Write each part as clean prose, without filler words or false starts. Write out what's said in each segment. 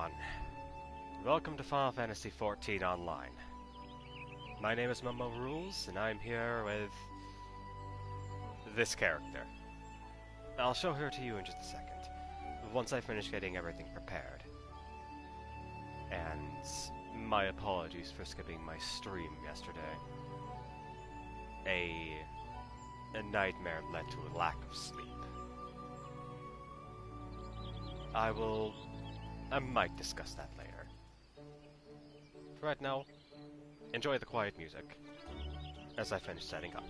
everyone. Welcome to Final Fantasy XIV Online. My name is Momorulz, and I'm here with this character. I'll show her to you in just a second, once I finish getting everything prepared. And my apologies for skipping my stream yesterday. A nightmare led to a lack of sleep. I might discuss that later. For right now, enjoy the quiet music as I finish setting up.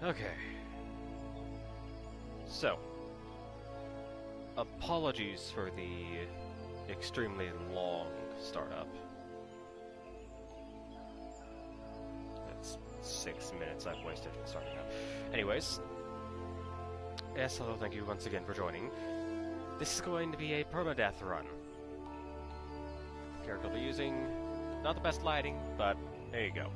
Okay. So, apologies for the extremely long startup. That's 6 minutes I've wasted from starting up. Anyways, yes, hello, thank you once again for joining. This is going to be a permadeath run. The character I'll be using, not the best lighting, but there you go.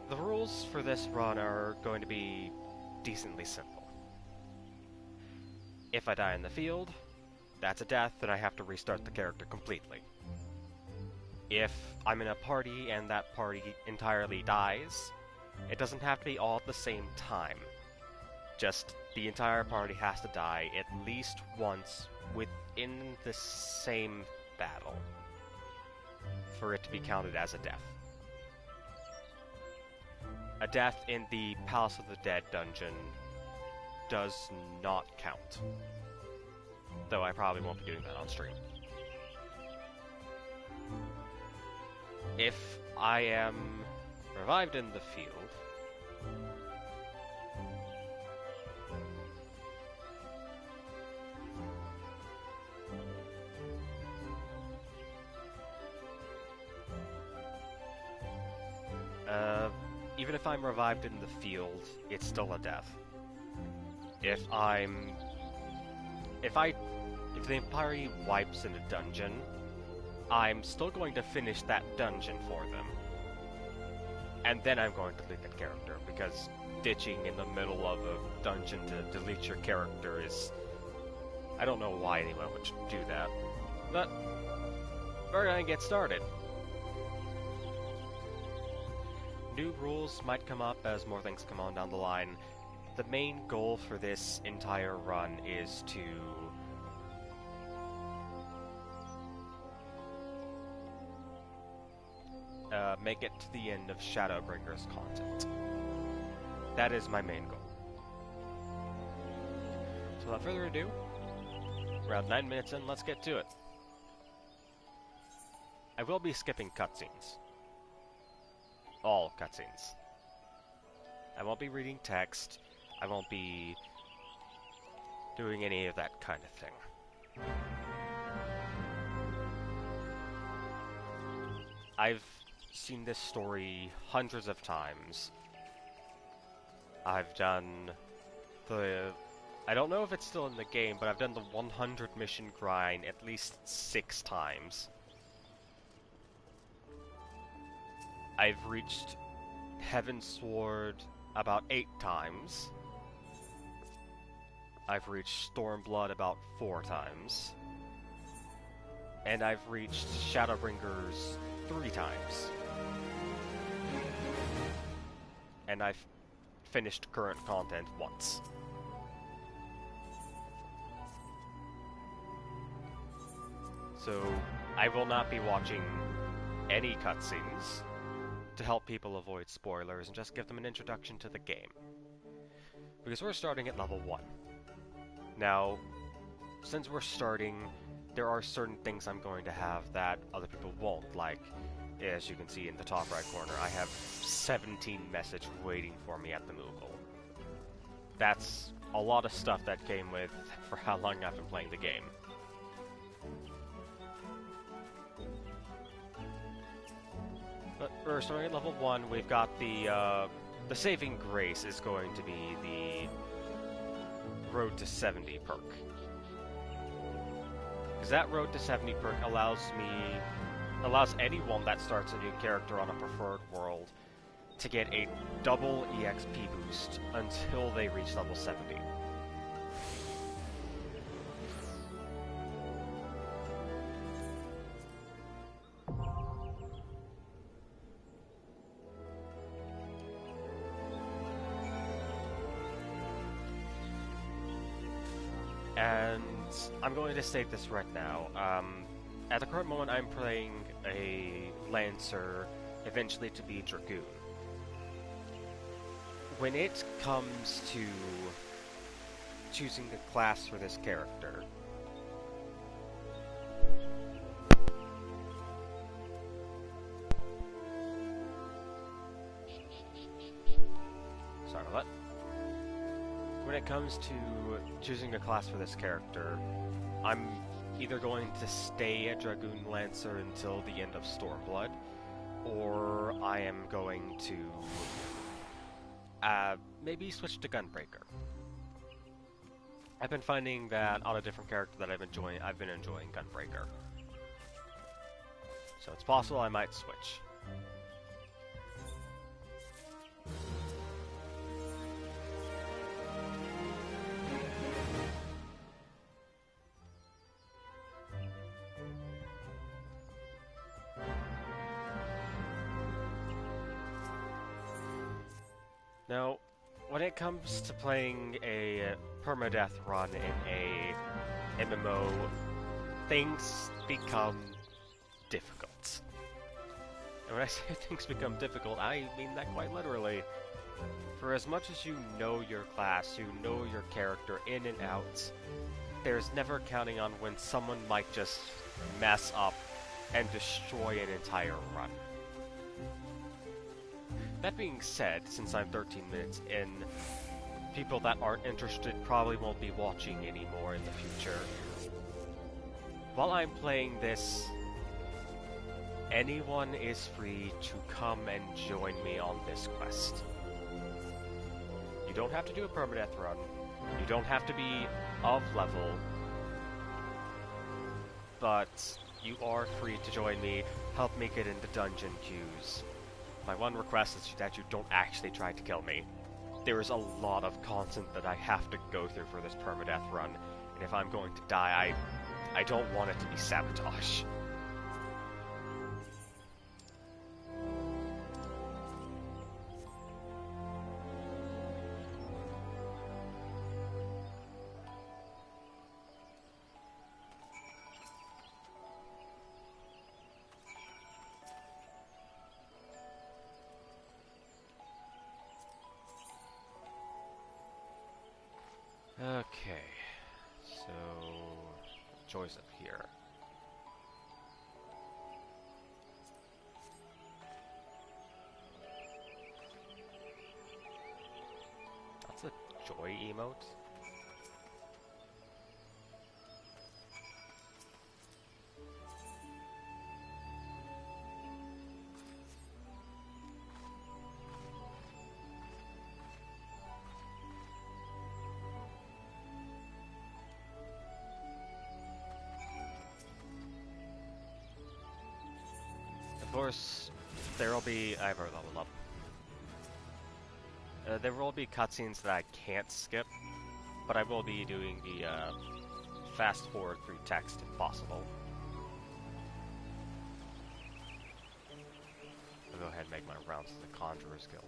The rules for this run are going to be decently simple. If I die in the field, that's a death, and I have to restart the character completely. If I'm in a party and that party entirely dies, it doesn't have to be all at the same time. Just the entire party has to die at least once within the same battle for it to be counted as a death. A death in the Palace of the Dead dungeon does not count. Though I probably won't be doing that on stream. If I am revived in the field, even if I'm revived in the field, it's still a death. If the party wipes in a dungeon, I'm still going to finish that dungeon for them. And then I'm going to delete that character, because ditching in the middle of a dungeon to delete your character is... I don't know why anyone would do that. But we're gonna get started. New rules might come up as more things come on down the line. The main goal for this entire run is to make it to the end of Shadowbringer's content. That is my main goal. So without further ado, around 9 minutes in, let's get to it. I will be skipping cutscenes. All cutscenes. I won't be reading text. I won't be doing any of that kind of thing. I've seen this story hundreds of times. I've done the... I don't know if it's still in the game, but I've done the 100 mission grind at least 6 times. I've reached Heavensward about 8 times. I've reached Stormblood about 4 times. And I've reached Shadowbringers 3 times. And I've finished current content once. So, I will not be watching any cutscenes to help people avoid spoilers and just give them an introduction to the game. Because we're starting at level 1. Now, since we're starting, there are certain things I'm going to have that other people won't, like, as you can see in the top right corner, I have 17 message waiting for me at the Moogle. That's a lot of stuff that came with for how long I've been playing the game. But we're starting at level 1, we've got the Saving Grace is going to be the Road to 70 perk. Because that Road to 70 perk allows anyone that starts a new character on a preferred world to get a double EXP boost until they reach level 70. And I'm going to state this right now. At the current moment, I'm playing a Lancer, eventually to be Dragoon. When it comes to choosing a class for this character, when it comes to choosing a class for this character, I'm either going to stay a Dragoon Lancer until the end of Stormblood, or I am going to maybe switch to Gunbreaker. I've been finding that on a different character that I've been enjoying Gunbreaker. So it's possible I might switch. Now, when it comes to playing a permadeath run in a MMO, things become difficult. And when I say things become difficult, I mean that quite literally. For as much as you know your class, you know your character in and out, there's never counting on when someone might just mess up and destroy an entire run. That being said, since I'm 13 minutes in, people that aren't interested probably won't be watching anymore in the future. While I'm playing this, anyone is free to come and join me on this quest. You don't have to do a permadeath run. You don't have to be of level. But you are free to join me, help me get into dungeon queues. My one request is that you don't actually try to kill me. There is a lot of content that I have to go through for this permadeath run, and if I'm going to die, I don't want it to be sabotage. Okay, so Joy's up here. That's a Joy emote? Of course, there will be... I've already leveled up. There will be cutscenes that I can't skip, but I will be doing the fast forward through text if possible. I'll go ahead and make my rounds to the Conjurer's Guild.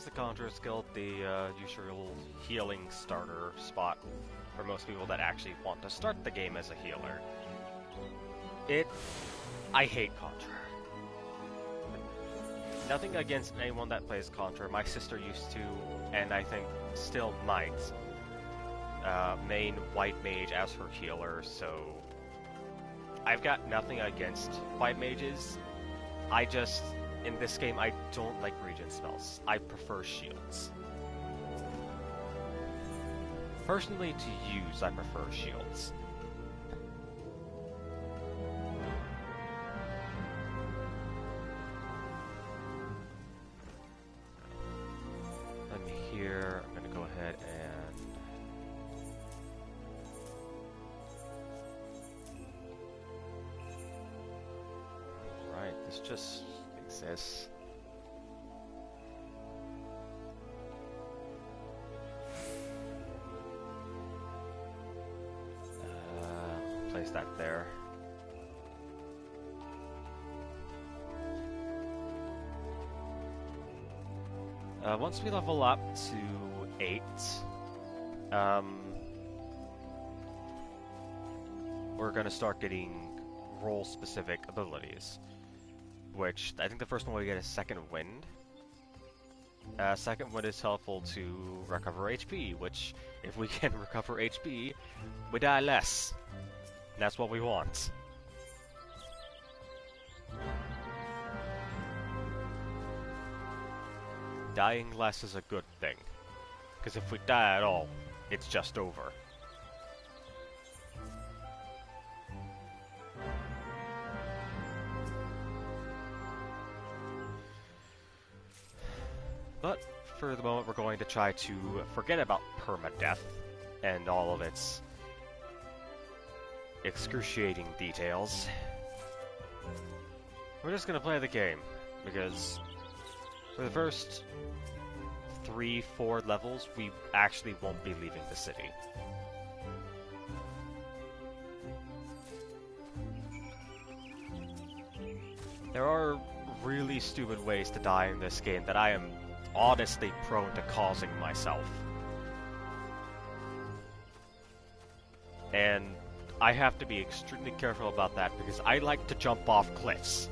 The Conjurer's Guild, the usual healing starter spot for most people that actually want to start the game as a healer. I hate Conjurer. Nothing against anyone that plays Conjurer. My sister used to, and I think still might, main White Mage as her healer, so I've got nothing against White Mages. In this game, I don't like regen spells. I prefer shields. Personally, to use, I prefer shields. Let me here. I'm gonna go ahead and... Alright, this just... exists. Place that there. Once we level up to 8, we're gonna start getting role-specific abilities. Which, I think the first one we get is Second Wind. Second one is helpful to recover HP, which, if we can recover HP, we die less. And that's what we want. Dying less is a good thing. Because if we die at all, it's just over. But for the moment, we're going to try to forget about permadeath and all of its excruciating details. We're just going to play the game, because for the first 3-4 levels, we actually won't be leaving the city. There are really stupid ways to die in this game that I am honestly prone to causing myself. And I have to be extremely careful about that because I like to jump off cliffs.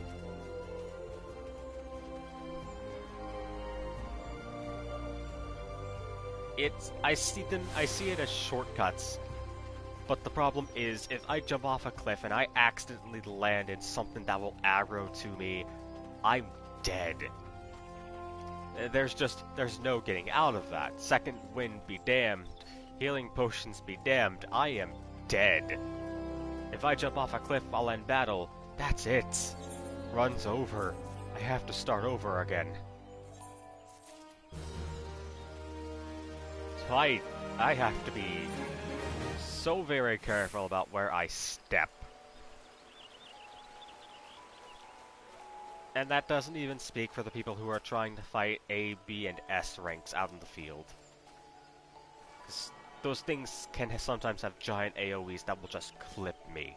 I see it as shortcuts, but the problem is if I jump off a cliff and I accidentally land in something that will aggro to me, I'm dead. There's no getting out of that. Second wind be damned, healing potions be damned, I am dead. If I jump off a cliff while in battle, that's it. Run's over. I have to start over again. So I have to be so very careful about where I step. And that doesn't even speak for the people who are trying to fight A, B, and S ranks out in the field. 'Cause those things can sometimes have giant AoEs that will just clip me.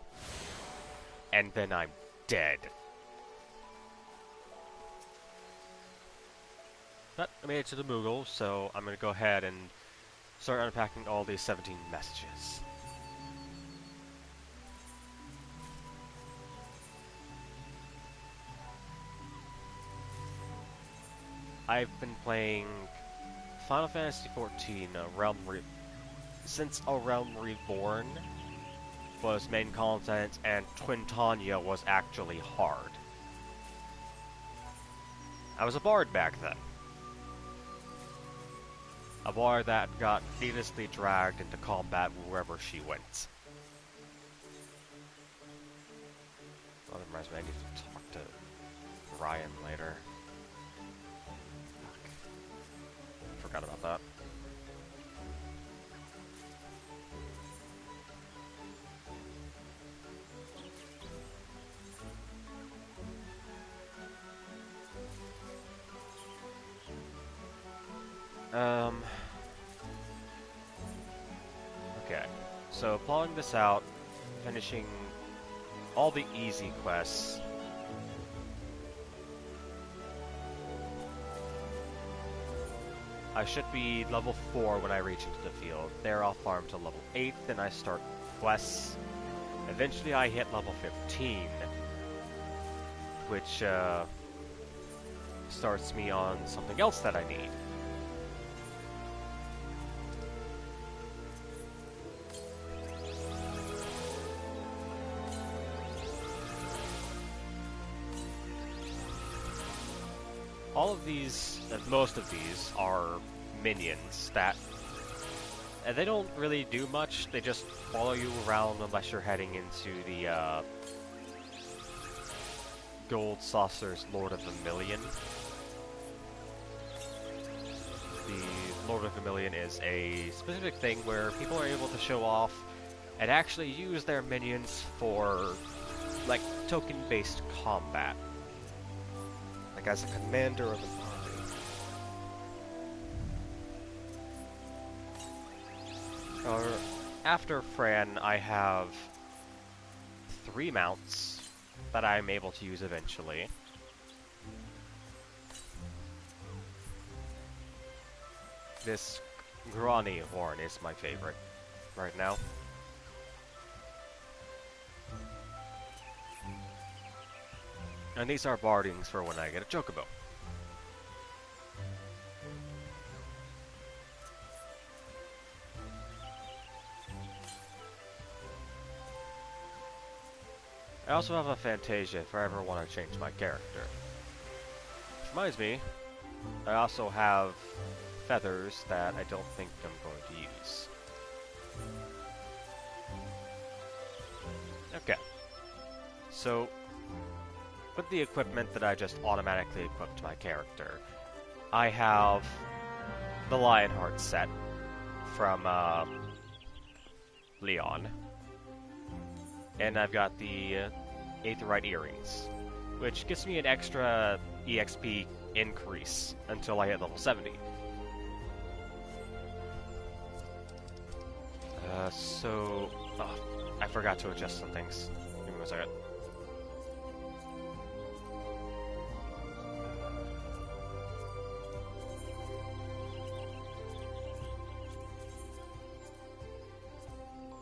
And then I'm dead. But I made it to the Moogle, so I'm going to go ahead and start unpacking all these 17 messages. I've been playing Final Fantasy XIV since A Realm Reborn was main content and Twintania was actually hard. I was a bard back then. A bard that got needlessly dragged into combat wherever she went. Oh, that reminds me, I need to talk to Ryan later. Forgot about that. Okay, so plotting this out, finishing all the easy quests. I should be level 4 when I reach into the field. There I'll farm to level 8, then I start quests. Eventually I hit level 15, which starts me on something else that I need. All of these, most of these, are minions that they don't really do much. They just follow you around unless you're heading into the Gold Saucer's Lord of Vermilion. The Lord of Vermilion is a specific thing where people are able to show off and actually use their minions for, like, token-based combat. Like as a commander of an army. After Fran, I have 3 mounts that I'm able to use eventually. This Grani horn is my favorite right now. And these are bardings for when I get a chocobo. I also have a Fantasia if I ever want to change my character. Which reminds me, I also have feathers that I don't think I'm going to use. Okay. So, with the equipment that I just automatically equipped my character, I have the Lionheart set from Leon, and I've got the Aetheryte earrings, which gives me an extra EXP increase until I hit level 70. I forgot to adjust some things. Give me 1 second.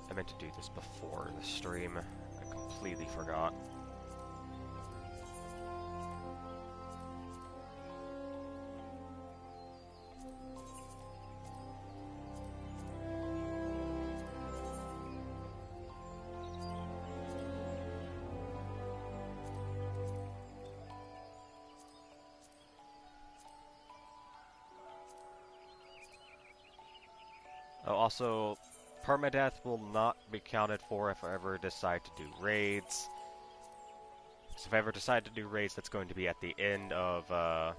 I meant to do this before the stream. I completely forgot. Oh, also, Permadeath will not be counted for if I ever decide to do raids. So if I ever decide to do raids, that's going to be at the end of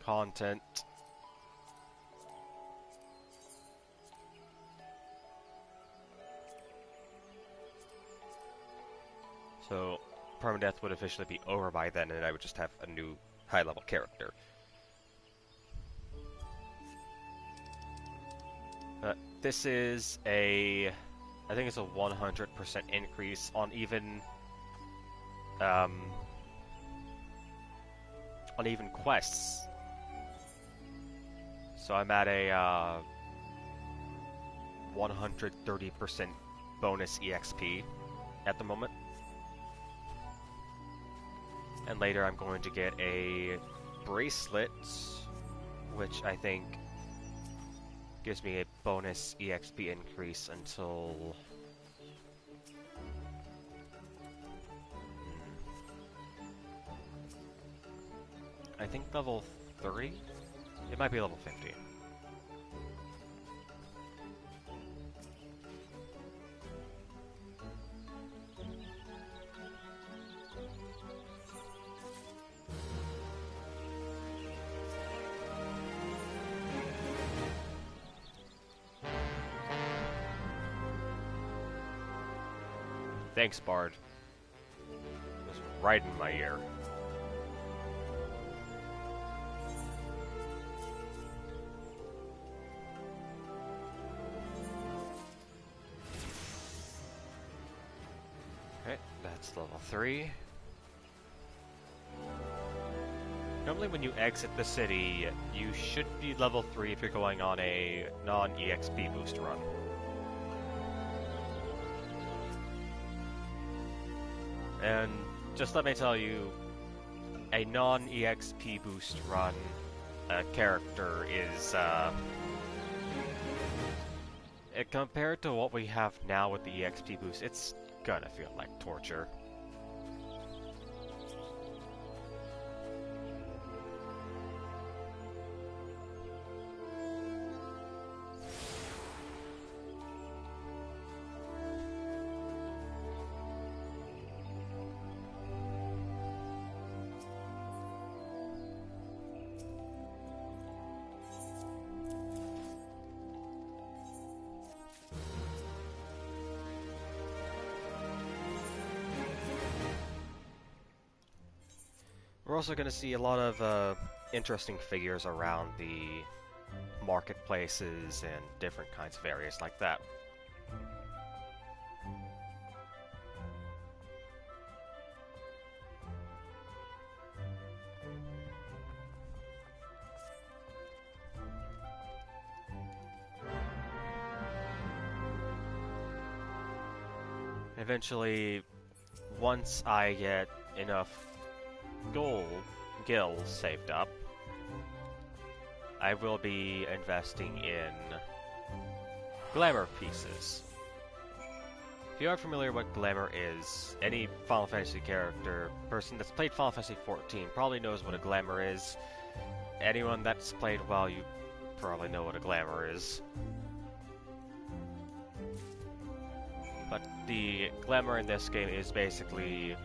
content. So Permadeath would officially be over by then, and I would just have a new high-level character. This is I think it's a 100% increase on even quests. So I'm at a 130% bonus EXP at the moment. And later I'm going to get a bracelet, which I think gives me a bonus EXP increase until... I think level 3? It might be level 50. Thanks, Bard. It was right in my ear. Okay, that's level 3. Normally when you exit the city, you should be level 3 if you're going on a non-EXP boost run. And just let me tell you, a non-EXP boost run character is, compared to what we have now with the EXP boost, it's gonna feel like torture. We're also going to see a lot of interesting figures around the marketplaces and different kinds of areas like that. Eventually, once I get enough gold gills saved up, I will be investing in glamour pieces. If you are familiar with glamour is, any Final Fantasy person that's played Final Fantasy XIV probably knows what a glamour is. Anyone that's played WoW, you probably know what a glamour is. But the glamour in this game is basically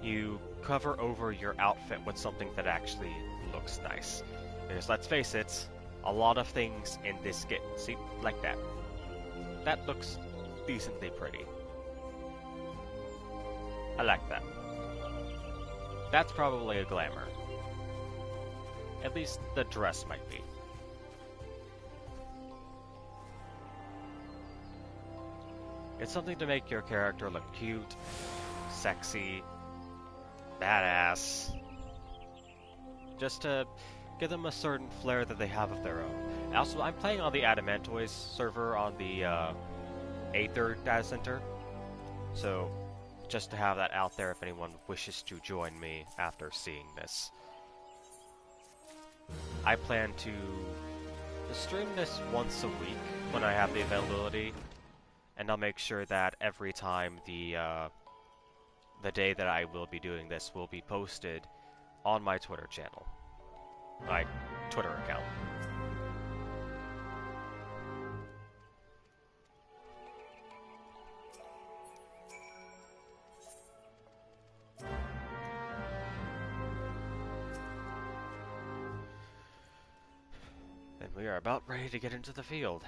you cover over your outfit with something that actually looks nice. Because let's face it, a lot of things in this game, see, like that. That looks decently pretty. I like that. That's probably a glamour. At least the dress might be. It's something to make your character look cute, sexy, badass. Just to give them a certain flair that they have of their own. Also, I'm playing on the Adamantoise server on the Aether data center. So, just to have that out there if anyone wishes to join me after seeing this. I plan to stream this once a week when I have the availability, and I'll make sure that every time the day that I will be doing this will be posted on my Twitter channel, my Twitter account. And we are about ready to get into the field.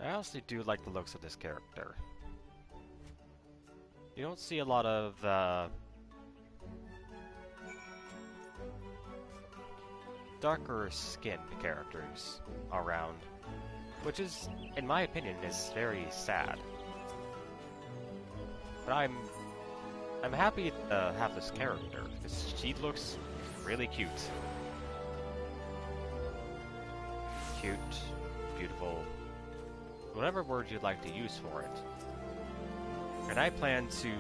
I honestly do like the looks of this character. You don't see a lot of darker skinned characters around, which is, in my opinion, is very sad. But I'm happy to have this character, because she looks really cute. Cute, beautiful, whatever word you'd like to use for it. And I plan to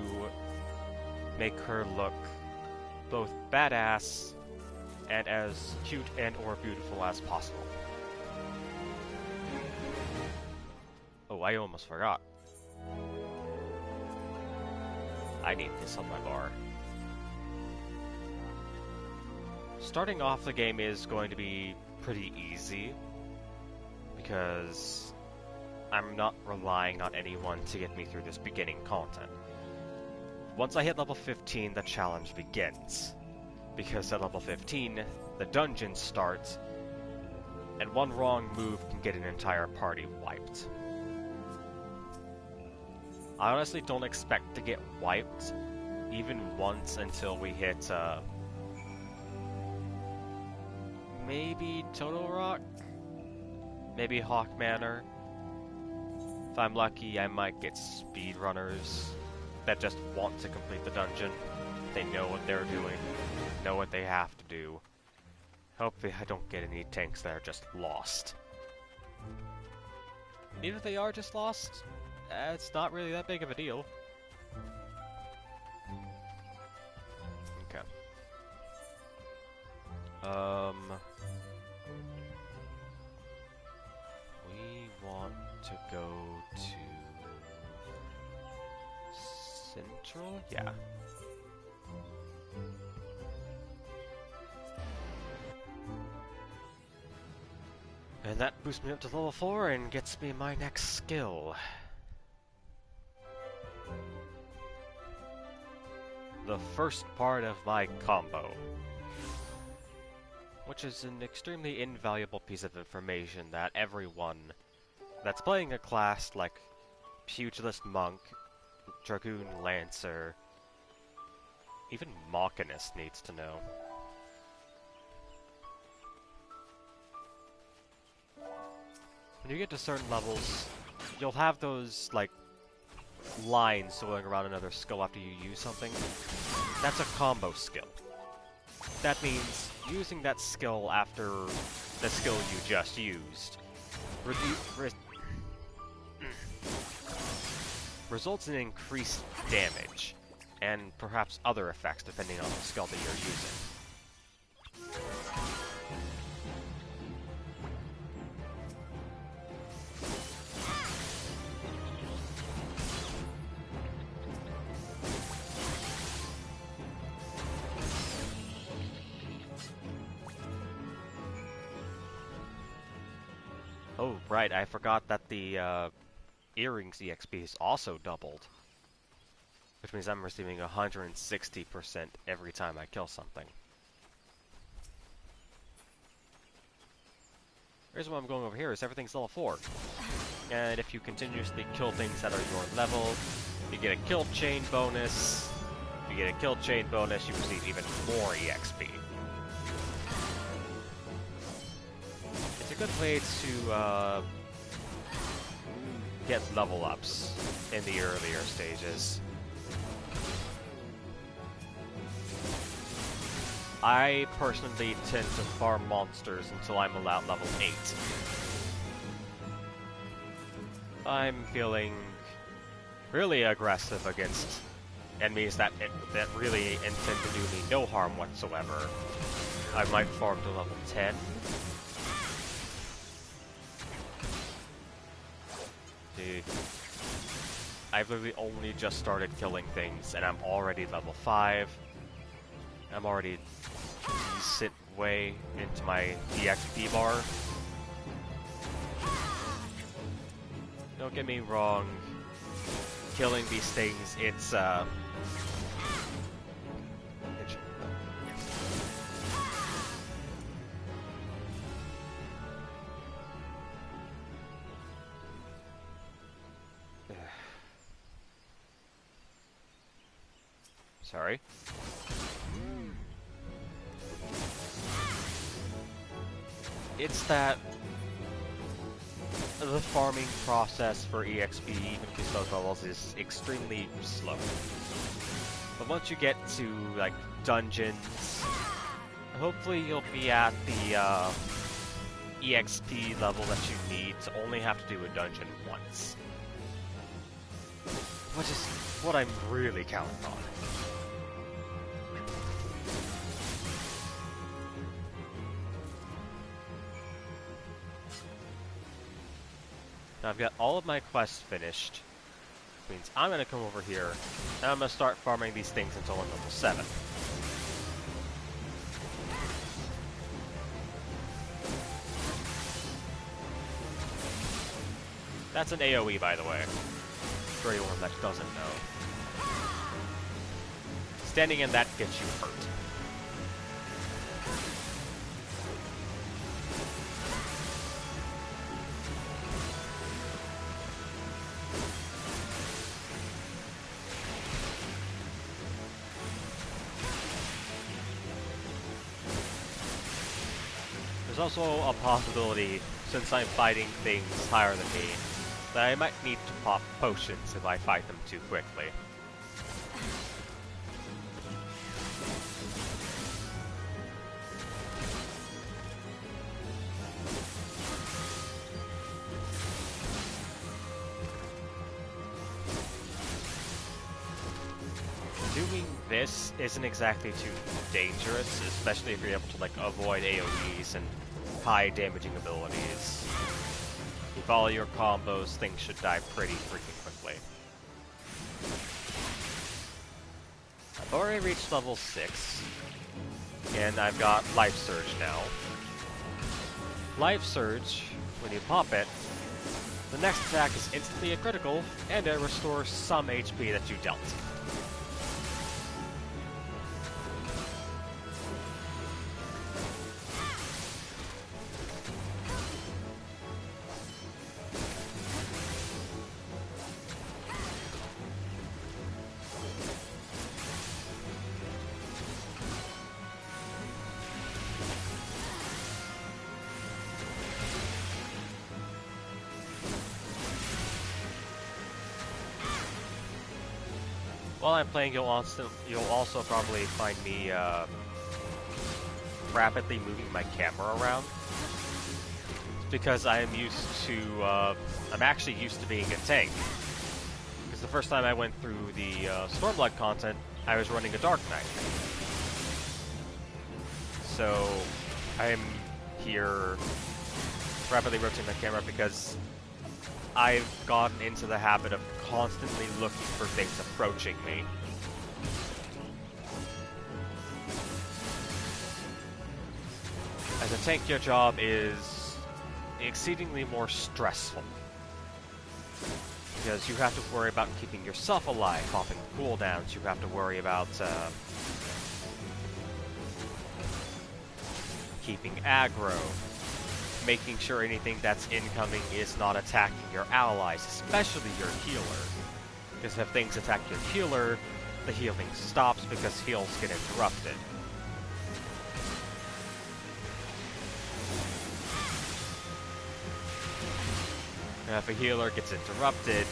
make her look both badass and as cute and or beautiful as possible. Oh, I almost forgot. I need this on my bar. Starting off the game is going to be pretty easy, because I'm not relying on anyone to get me through this beginning content. Once I hit level 15, the challenge begins. Because at level 15, the dungeon starts, and one wrong move can get an entire party wiped. I honestly don't expect to get wiped even once until we hit, maybe Total Rock? Maybe Hawk Manor? If I'm lucky, I might get speedrunners that just want to complete the dungeon. They know what they're doing, know what they have to do. Hopefully I don't get any tanks that are just lost. Even if they are just lost, it's not really that big of a deal. Okay. We want to go to Central? Yeah. And that boosts me up to level 4 and gets me my next skill. The first part of my combo. Which is an extremely invaluable piece of information that everyone that's playing a class like Pugilist Monk, Dragoon Lancer, even Machinist needs to know. when you get to certain levels, you'll have those, like, lines going around another skill after you use something. That's a combo skill. That means using that skill after the skill you just used results in increased damage, and perhaps other effects depending on the skill that you're using. Oh, right, I forgot that the earrings EXP is also doubled. Which means I'm receiving 160% every time I kill something. The reason why I'm going over here is everything's level 4. And if you continuously kill things that are your level, you get a kill chain bonus. If you get a kill chain bonus, you receive even more EXP. It's a good way to get level ups in the earlier stages. I personally tend to farm monsters until I'm allowed level 8. I'm feeling really aggressive against enemies that really intend to do me no harm whatsoever. I might farm to level 10. Dude, I've literally only just started killing things and I'm already level 5. I'm already decent way into my EXP bar. Don't get me wrong, killing these things, it's sorry. It's that the farming process for EXP, even to those levels, is extremely slow. But once you get to, like, dungeons, hopefully you'll be at the EXP level that you need to only have to do a dungeon once. Which is what I'm really counting on. Now I've got all of my quests finished, which means I'm going to come over here, and I'm going to start farming these things until I'm level 7. That's an AoE, by the way, for anyone that doesn't know. Standing in that gets you hurt. There's also a possibility, since I'm fighting things higher than me, that I might need to pop potions if I fight them too quickly. Doing this isn't exactly too dangerous, especially if you're able to, like, avoid AoEs and high damaging abilities. If you follow your combos, things should die pretty freaking quickly. I've already reached level 6, and I've got Life Surge now. Life Surge, when you pop it, the next attack is instantly a critical, and it restores some HP that you dealt. while I'm playing, you'll also probably find me rapidly moving my camera around. It's because I am used to, I'm actually used to being a tank. Because the first time I went through the Stormblood content, I was running a Dark Knight. So I'm here rapidly rotating my camera because I've gotten into the habit of constantly looking for things approaching me. As a tank, your job is exceedingly more stressful. Because you have to worry about keeping yourself alive, popping cooldowns, you have to worry about keeping aggro, making sure anything that's incoming is not attacking your allies, especially your healer. Because if things attack your healer, the healing stops because heals get interrupted. And if a healer gets interrupted,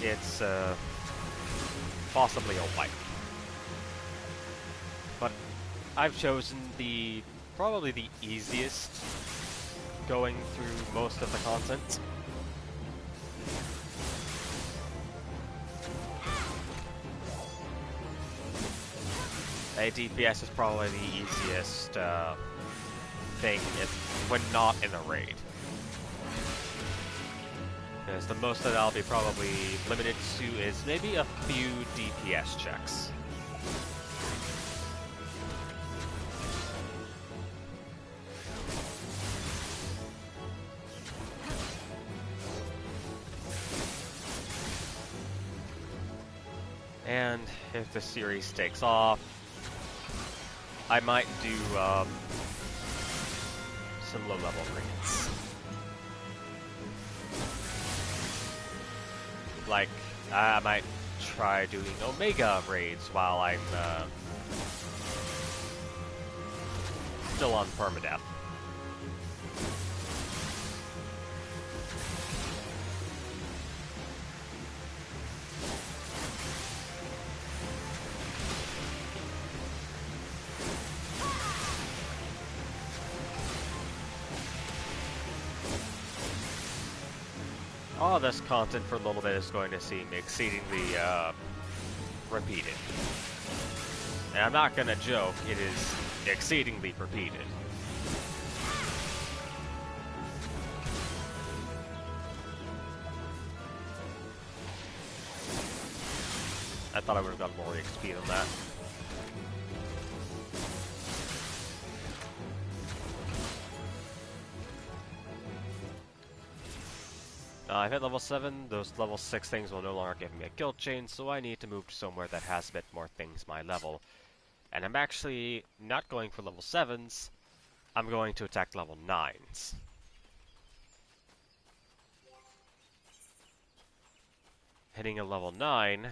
it's possibly a wipe. But I've chosen probably the easiest going through most of the content. A DPS is probably the easiest thing when not in a raid. Because the most that I'll be probably limited to is maybe a few DPS checks. And if the series takes off, I might do some low-level raids. Like, I might try doing Omega raids while I'm still on Permadeath. All this content for a little bit is going to seem exceedingly repeated. And I'm not gonna joke, it is exceedingly repeated. I thought I would have gotten more XP than that. I've hit level 7, those level 6 things will no longer give me a guild chain, so I need to move to somewhere that has a bit more things my level. And I'm actually not going for level 7s, I'm going to attack level 9s. Hitting a level 9,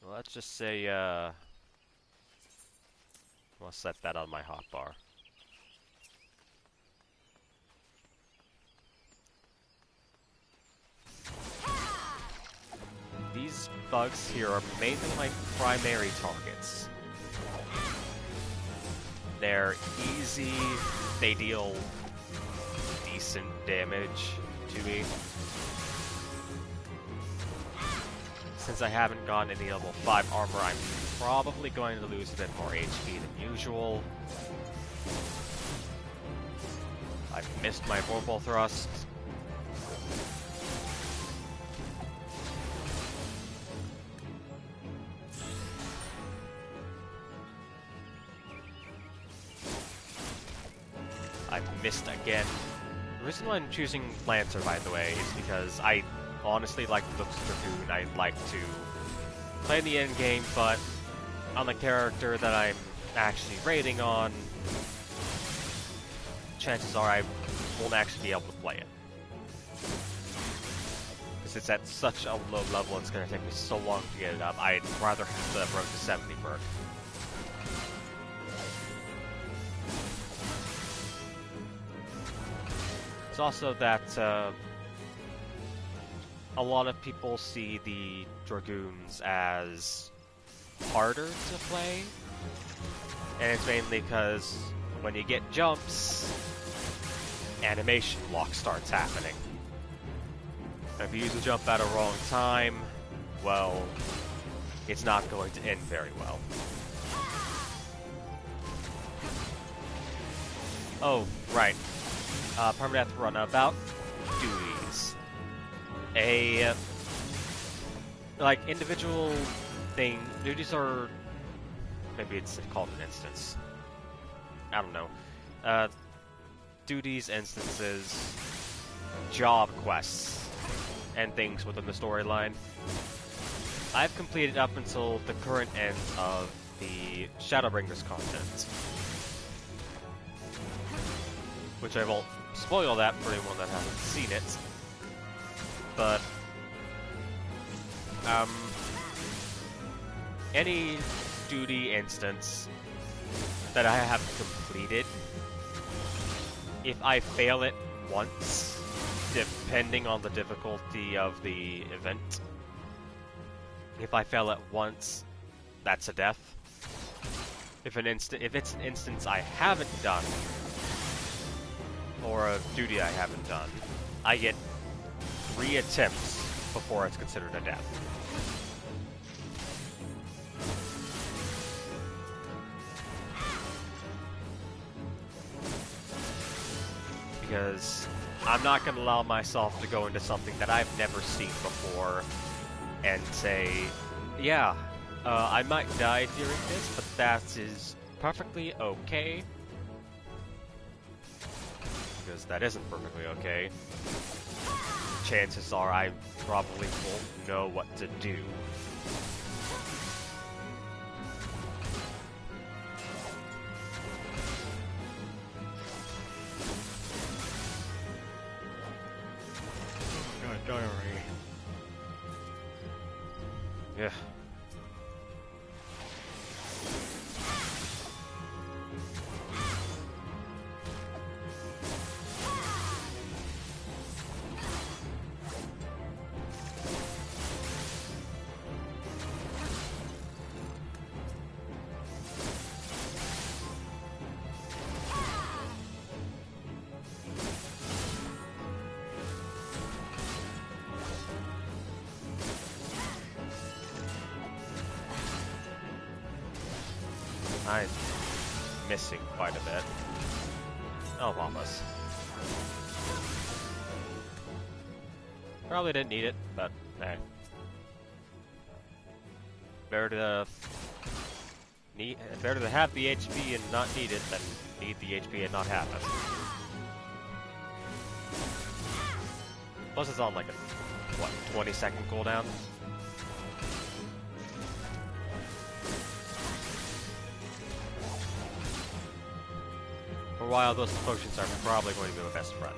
well, let's just say, I'll set that on my hotbar. These bugs here are mainly my primary targets. They're easy, they deal decent damage to me. Since I haven't gotten any level 5 armor, I'm probably going to lose a bit more HP than usual. I've missed my Vorpal thrust. I've missed again. The reason why I'm choosing Lancer, by the way, is because I honestly like the looks of Dragoon. I like to play in the end game, but on the character that I'm actually raiding on, chances are I won't actually be able to play it. Because it's at such a low level, it's going to take me so long to get it up. I'd rather have the Road to 70 perk. It's also that a lot of people see the Dragoons as harder to play, and it's mainly because when you get jumps, animation lock starts happening. If you use a jump at a wrong time, well, it's not going to end very well. Oh, right. Permadeath runabout duties. Like, individual thing, duties are, maybe it's called an instance. I don't know. Duties, instances, job quests, and things within the storyline. I've completed up until the current end of the Shadowbringers content, which I won't spoil that for anyone that hasn't seen it, but any duty instance that I have completed, if I fail it once, depending on the difficulty of the event, if I fail it once, that's a death. If it's an instance I haven't done, or a duty I haven't done, I get 3 attempts before it's considered a death. Because I'm not going to allow myself to go into something that I've never seen before and say, yeah, I might die during this, but that is perfectly okay. Because that isn't perfectly okay. Chances are I probably won't know what to do. Diary. Yeah. I'm missing quite a bit. Oh, Mamas. Probably didn't need it, but hey. Better to have the HP and not need it than need the HP and not have it. Plus it's on like a, what, 20-second cooldown? For a while, those potions are probably going to be my best friend.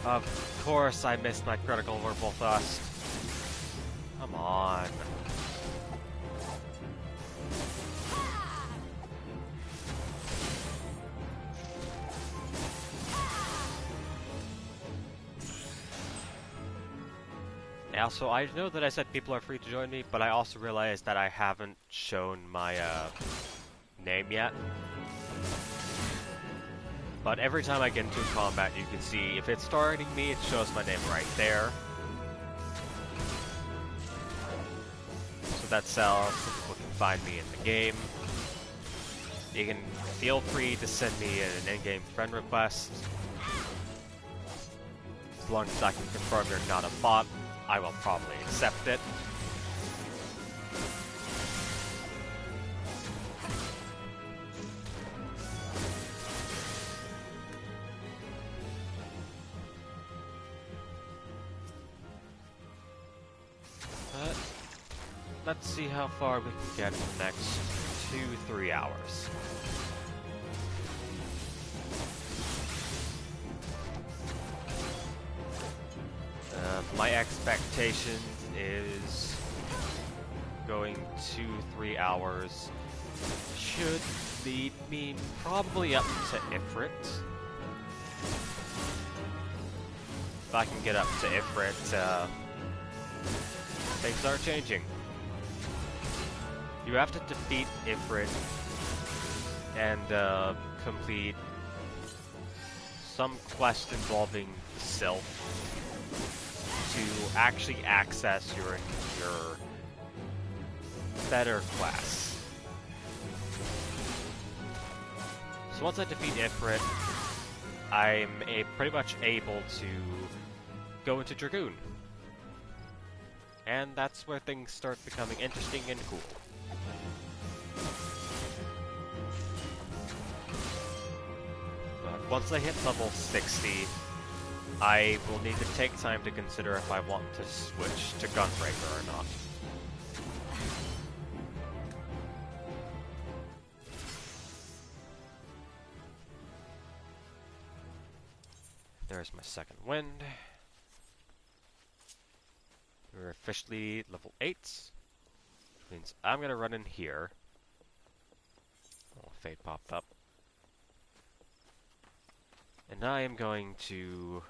Of course I missed my critical verbal thrust. Come on. Also, I know that I said people are free to join me, but I also realized that I haven't shown my name yet. But every time I get into combat, you can see if it's targeting me, it shows my name right there. So that's how some people can find me in the game. You can feel free to send me an in-game friend request. As long as I can confirm you're not a bot, I will probably accept it. But let's see how far we can get in the next 2-3 hours. My expectation is going 2-3 hours should lead me probably up to Ifrit. I can get up to Ifrit, things are changing. You have to defeat Ifrit and complete some quest involving the Sylph to actually access your better class. So once I defeat Ifrit, I'm pretty much able to go into Dragoon. And that's where things start becoming interesting and cool. But once I hit level 60, I will need to take time to consider if I want to switch to Gunbreaker or not. There's my second wind. We're officially level 8, which means I'm going to run in here. Oh, Fate popped up. And I am going to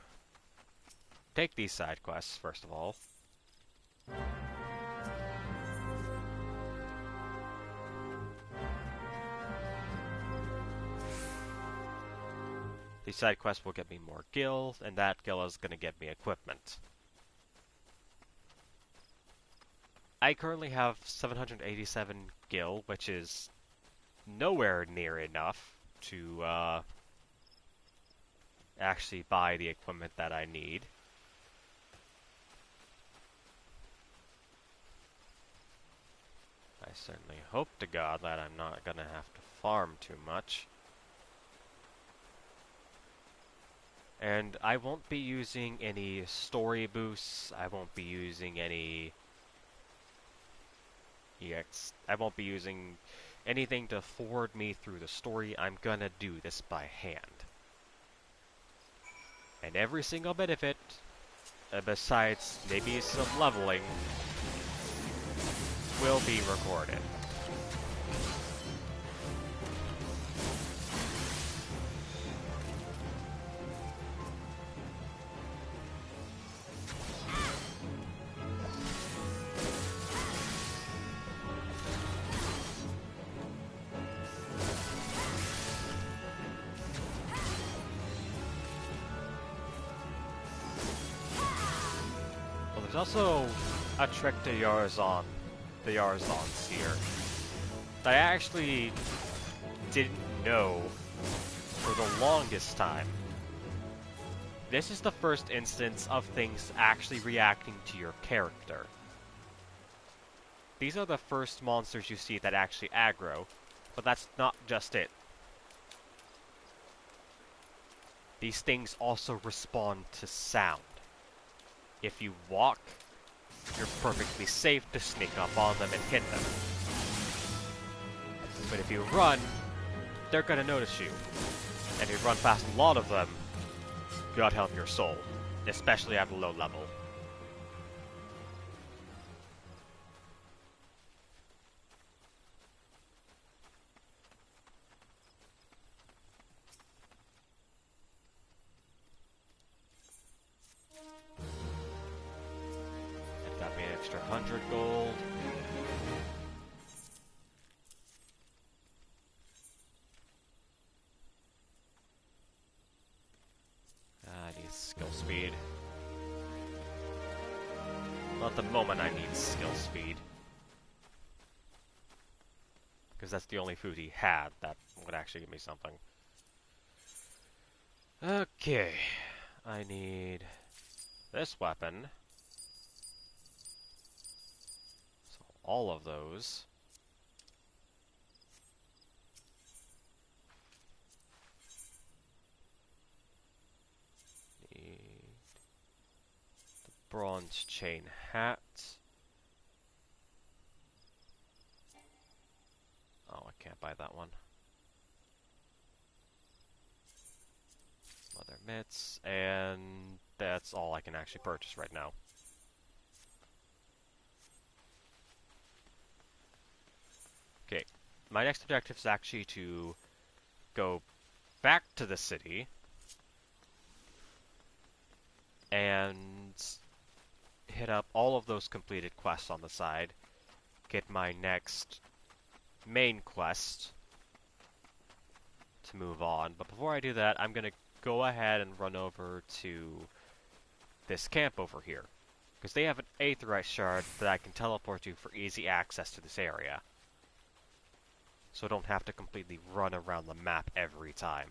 take these side quests, first of all. These side quests will get me more gil, and that gil is going to get me equipment. I currently have 787 gil, which is nowhere near enough to actually buy the equipment that I need. I certainly hope to God that I'm not going to have to farm too much. And I won't be using any story boosts, I won't be using any EX, I won't be using anything to forward me through the story. I'm gonna do this by hand. And every single bit of it, besides maybe some leveling, will be recorded. There's also a trick to the Yarzons here, that I actually didn't know for the longest time. This is the first instance of things actually reacting to your character. These are the first monsters you see that actually aggro, but that's not just it. These things also respond to sound. If you walk, you're perfectly safe to sneak up on them and hit them. But if you run, they're gonna notice you. And if you run past a lot of them, God help your soul, especially at a low level. Got me an extra 100 gold. I need skill speed. Well, at the moment I need skill speed. Because that's the only food he had that would actually give me something. Okay. I need this weapon. All of those. Need the bronze chain hat. Oh, I can't buy that one. Leather mitts, and that's all I can actually purchase right now. Okay, my next objective is actually to go back to the city and hit up all of those completed quests on the side, get my next main quest to move on. But before I do that, I'm gonna go ahead and run over to this camp over here, because they have an aetheryte shard that I can teleport to for easy access to this area, so I don't have to completely run around the map every time.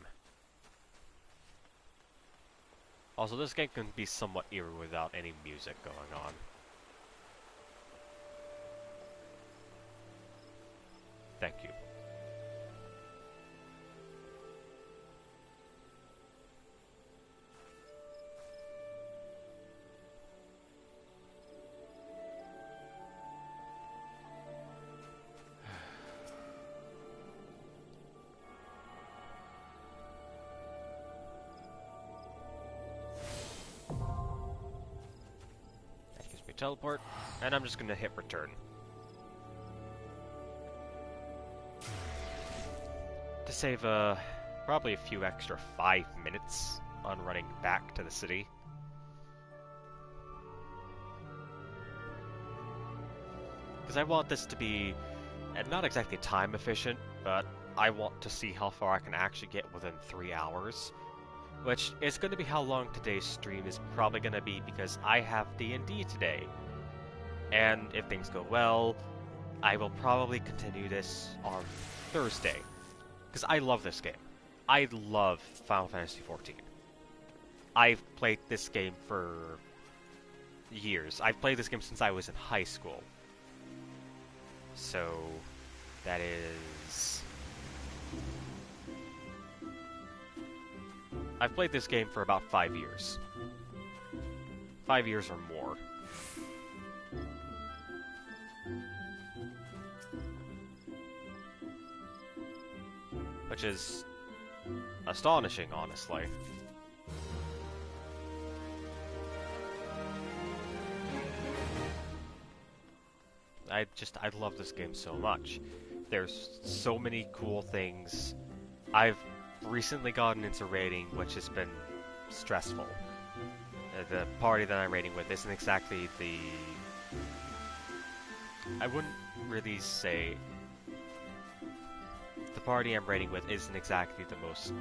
Also, this game can be somewhat eerie without any music going on. Thank you. That gives me teleport, and I'm just gonna hit return. To save probably a few extra 5 minutes on running back to the city. Because I want this to be, not exactly time efficient, but I want to see how far I can actually get within 3 hours. Which is going to be how long today's stream is probably going to be, because I have D&D today. And if things go well, I will probably continue this on Thursday. Because I love this game. I love Final Fantasy XIV. I've played this game for years. I've played this game since I was in high school. So, that is... I've played this game for about 5 years. 5 years or more. Which is astonishing, honestly. I love this game so much. There's so many cool things. I've recently gotten into raiding, which has been stressful. The party that I'm raiding with isn't exactly the... I wouldn't really say... The party I'm raiding with isn't exactly the most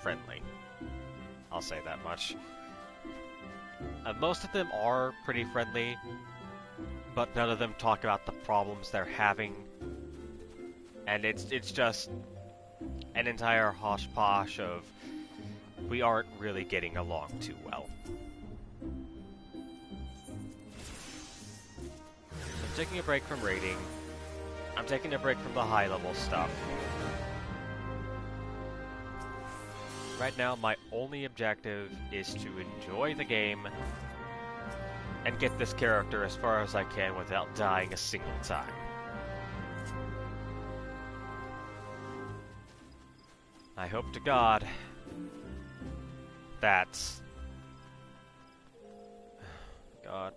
friendly. I'll say that much. Most of them are pretty friendly, but none of them talk about the problems they're having. And it's just an entire hodgepodge of we aren't really getting along too well. I'm taking a break from raiding. I'm taking a break from the high-level stuff. Right now, my only objective is to enjoy the game and get this character as far as I can without dying a single time. I hope to God that... God.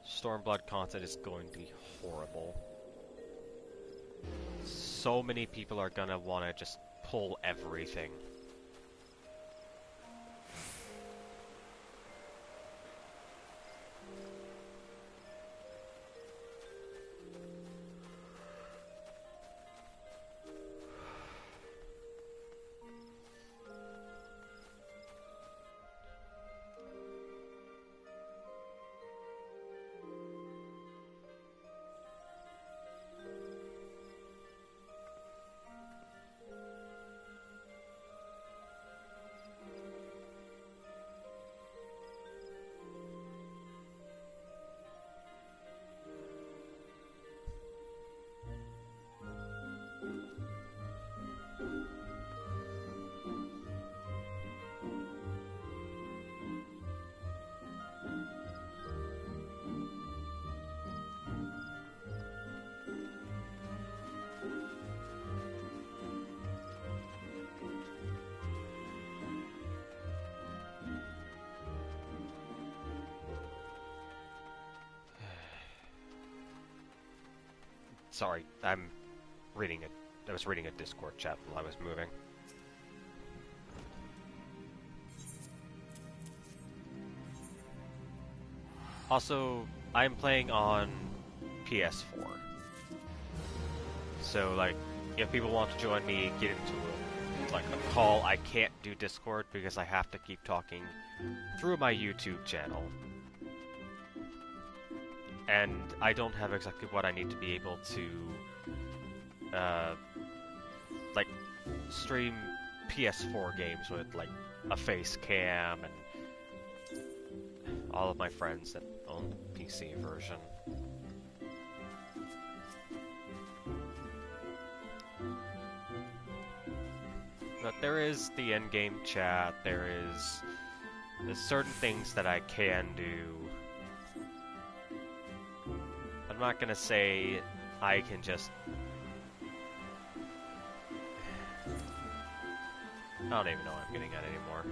Stormblood content is going to be horrible. So many people are gonna want to just pull everything. Sorry, I was reading a Discord chat while I was moving. Also, I'm playing on PS4. So, like, if people want to join me, get into a call, I can't do Discord because I have to keep talking through my YouTube channel. And I don't have exactly what I need to be able to, like, stream PS4 games with, like, a face cam and all of my friends that own the PC version. But there is the in-game chat, there's certain things that I can do. I'm not gonna say I can just... I don't even know what I'm getting at anymore.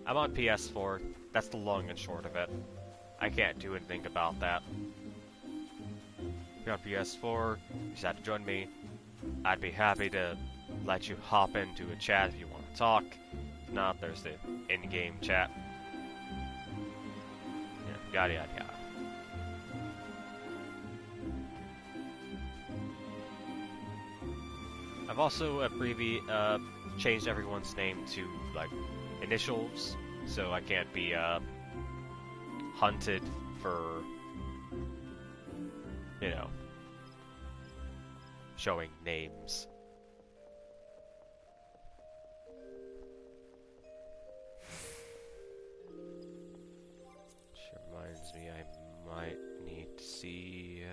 I'm on PS4, that's the long and short of it. I can't do anything about that. If you're on PS4, you just have to join me. I'd be happy to let you hop into a chat if you want to talk. If not, there's the in-game chat. Yeah, yada yada yada. I've also changed everyone's name to, like, initials, so I can't be hunted for, you know, showing names. Which reminds me, I might need to see...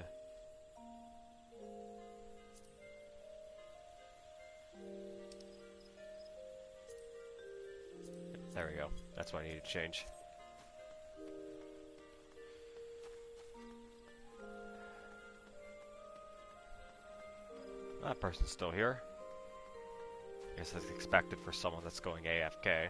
There we go. That's what I need to change. That person's still here. I guess that's expected for someone that's going AFK.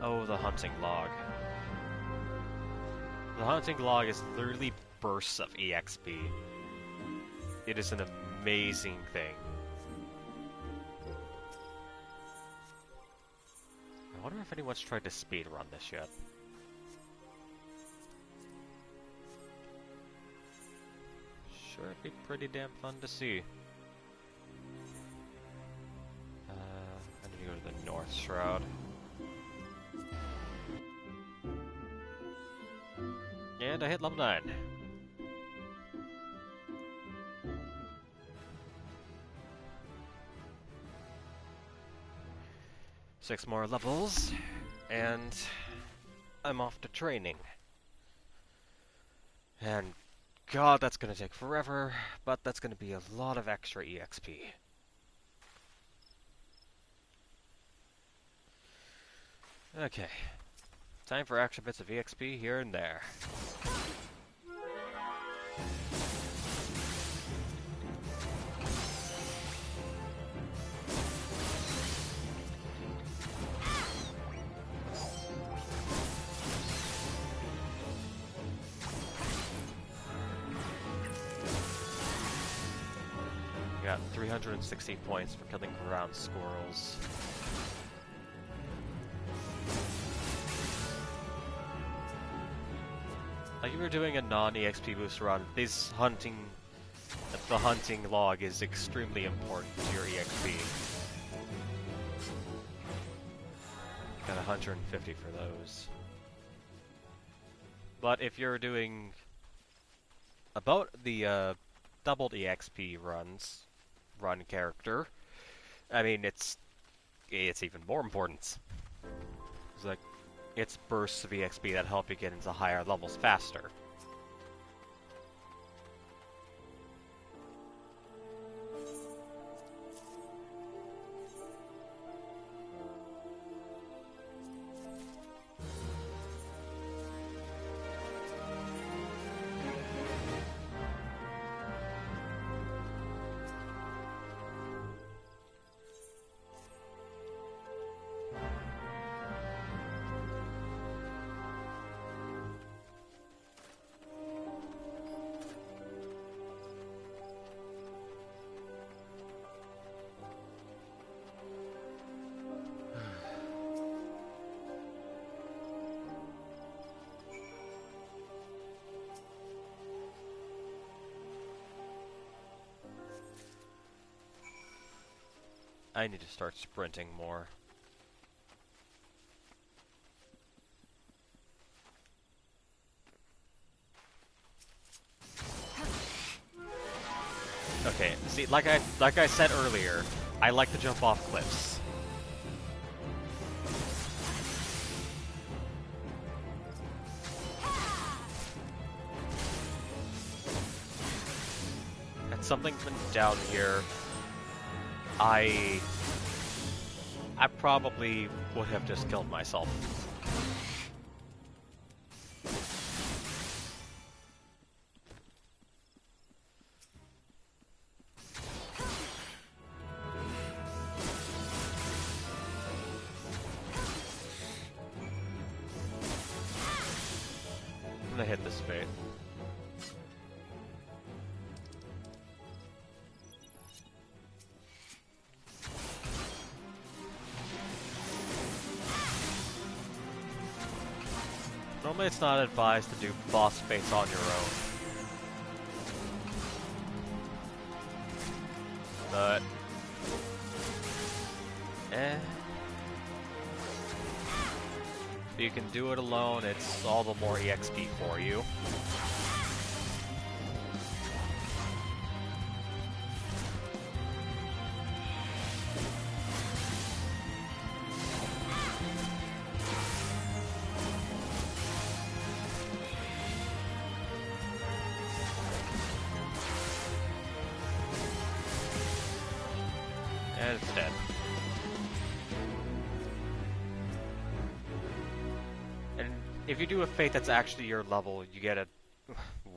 Oh, the hunting log. The hunting log is literally bursts of EXP. It is an amazing thing. I wonder if anyone's tried to speedrun this yet. Sure, it'd be pretty damn fun to see. I need to go to the North Shroud. And I hit level 9. Six more levels, and I'm off to training. And God, that's gonna take forever, but that's gonna be a lot of extra EXP. Okay. Time for extra bits of EXP here and there. Got 360 points for killing ground squirrels. Like if you're doing a non-EXP boost run, the hunting log is extremely important to your EXP. Got 150 for those. But if you're doing about the doubled EXP run character, I mean it's even more important. It's like it's bursts of EXP that help you get into higher levels faster. I need to start sprinting more. Okay, see, like I said earlier, I like to jump off cliffs. Had something been down here, I probably would have just killed myself. I'm gonna hit this bait. Normally it's not advised to do boss baits on your own. But... If you can do it alone, it's all the more EXP for you. And it's dead. And if you do a fate that's actually your level, you get a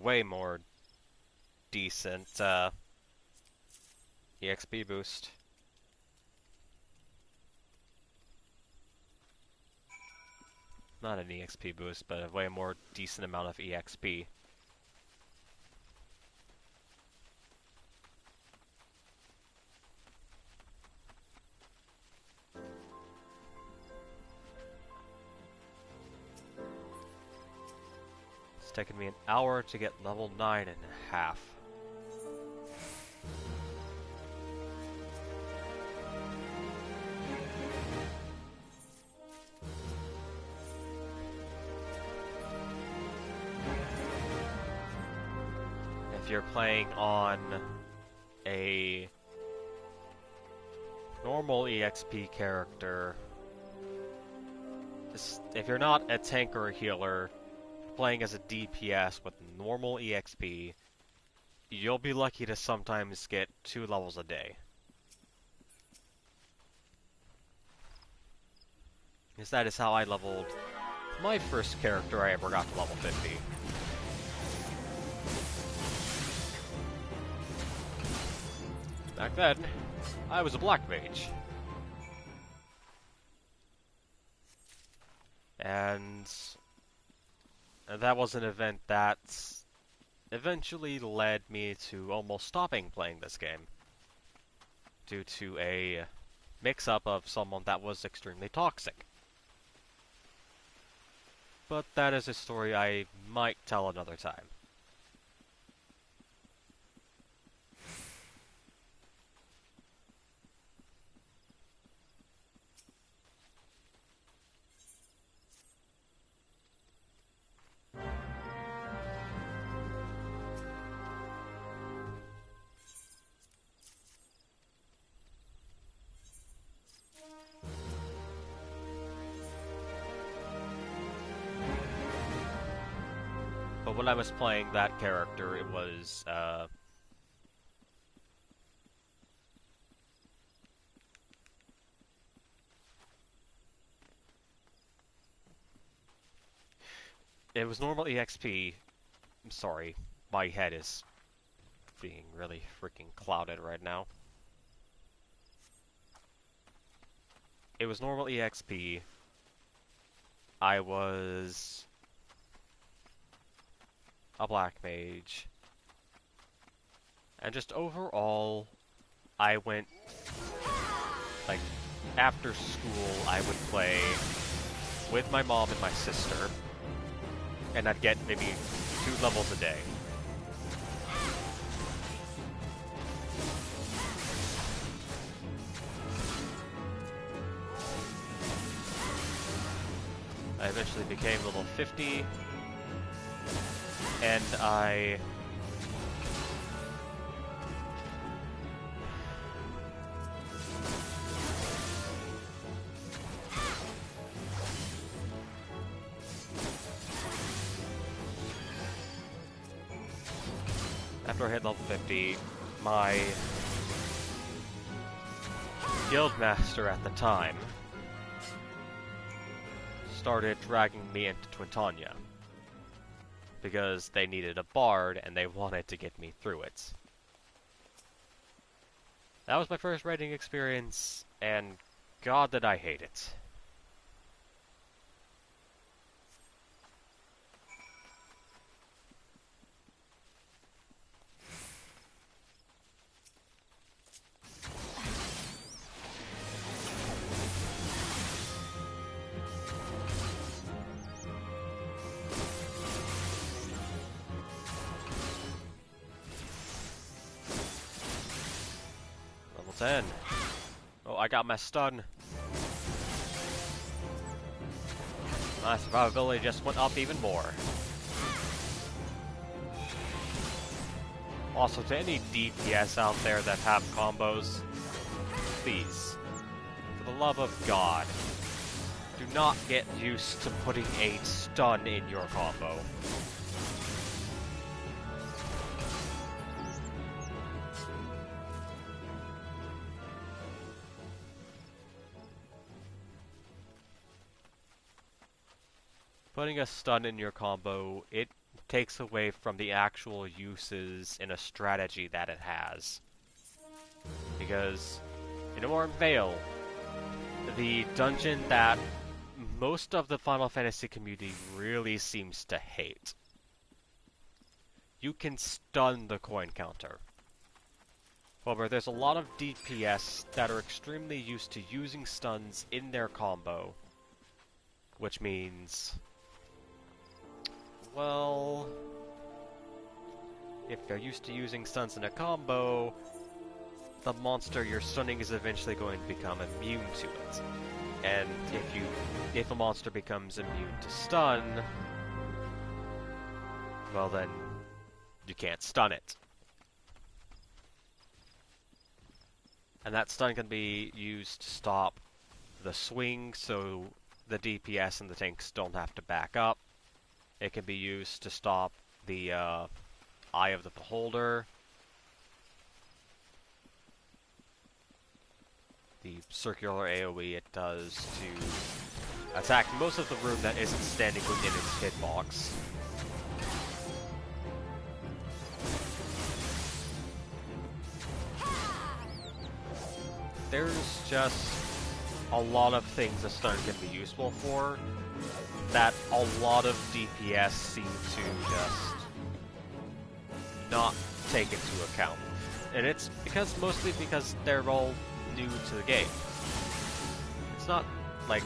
way more decent EXP boost. Not an EXP boost, but a way more decent amount of EXP. It's taken me an hour to get level 9.5. If you're playing on a normal EXP character, if you're not a tank or a healer, playing as a DPS with normal EXP, you'll be lucky to sometimes get 2 levels a day. Because that is how I leveled my first character I ever got to level 50. Back then, I was a black mage. And that was an event that eventually led me to almost stopping playing this game. Due to a mix-up of someone that was extremely toxic. But that is a story I might tell another time. But when I was playing that character, it was, it was normal EXP. I'm sorry, my head is being really freaking clouded right now. It was normal EXP. I was a black mage. And just overall, I went, like, after school, I would play with my mom and my sister, and I'd get maybe 2 levels a day. I eventually became level 50, and after I hit level 50, my guildmaster at the time started dragging me into Twintania because they needed a bard and they wanted to get me through it. That was my first raiding experience, and God did I hate it. Level 10. Oh, I got my stun. My survivability just went up even more. Also, to any DPS out there that have combos, please, for the love of God, do not get used to putting a stun in your combo. Putting a stun in your combo, it takes away from the actual uses in a strategy that it has. Because in Immortan Vale, the dungeon that most of the Final Fantasy community really seems to hate, you can stun the coin counter. However, there's a lot of DPS that are extremely used to using stuns in their combo, which means, well, if you're used to using stuns in a combo, the monster you're stunning is eventually going to become immune to it. And if a monster becomes immune to stun, well then, you can't stun it. And that stun can be used to stop the swing, so the DPS and the tanks don't have to back up. It can be used to stop the Eye of the Beholder, the circular AoE it does to attack most of the room that isn't standing within its hitbox. There's just a lot of things a stun can be useful for that a lot of DPS seem to just not take into account. And it's mostly because they're all new to the game. It's not like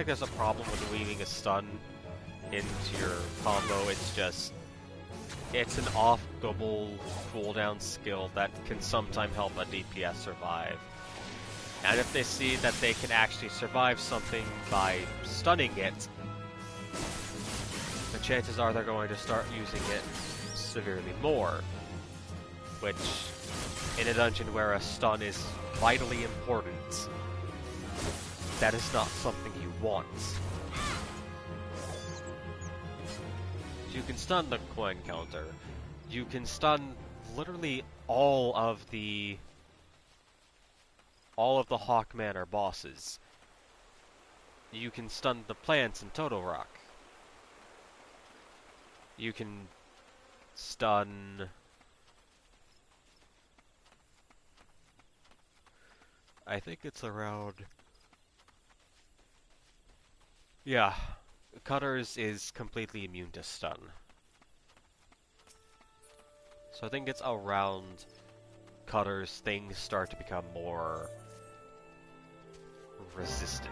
there's a problem with weaving a stun into your combo. It's an off-double cooldown skill that can sometimes help a DPS survive. And if they see that they can actually survive something by stunning it, the chances are they're going to start using it severely more. Which, in a dungeon where a stun is vitally important, that is not something you want. You can stun the coin counter. You can stun literally all of the Hawk Manor bosses. You can stun the plants in Total Rock. You can stun I think it's around, yeah, Cutters is completely immune to stun. So I think it's around Cutters things start to become more resistant.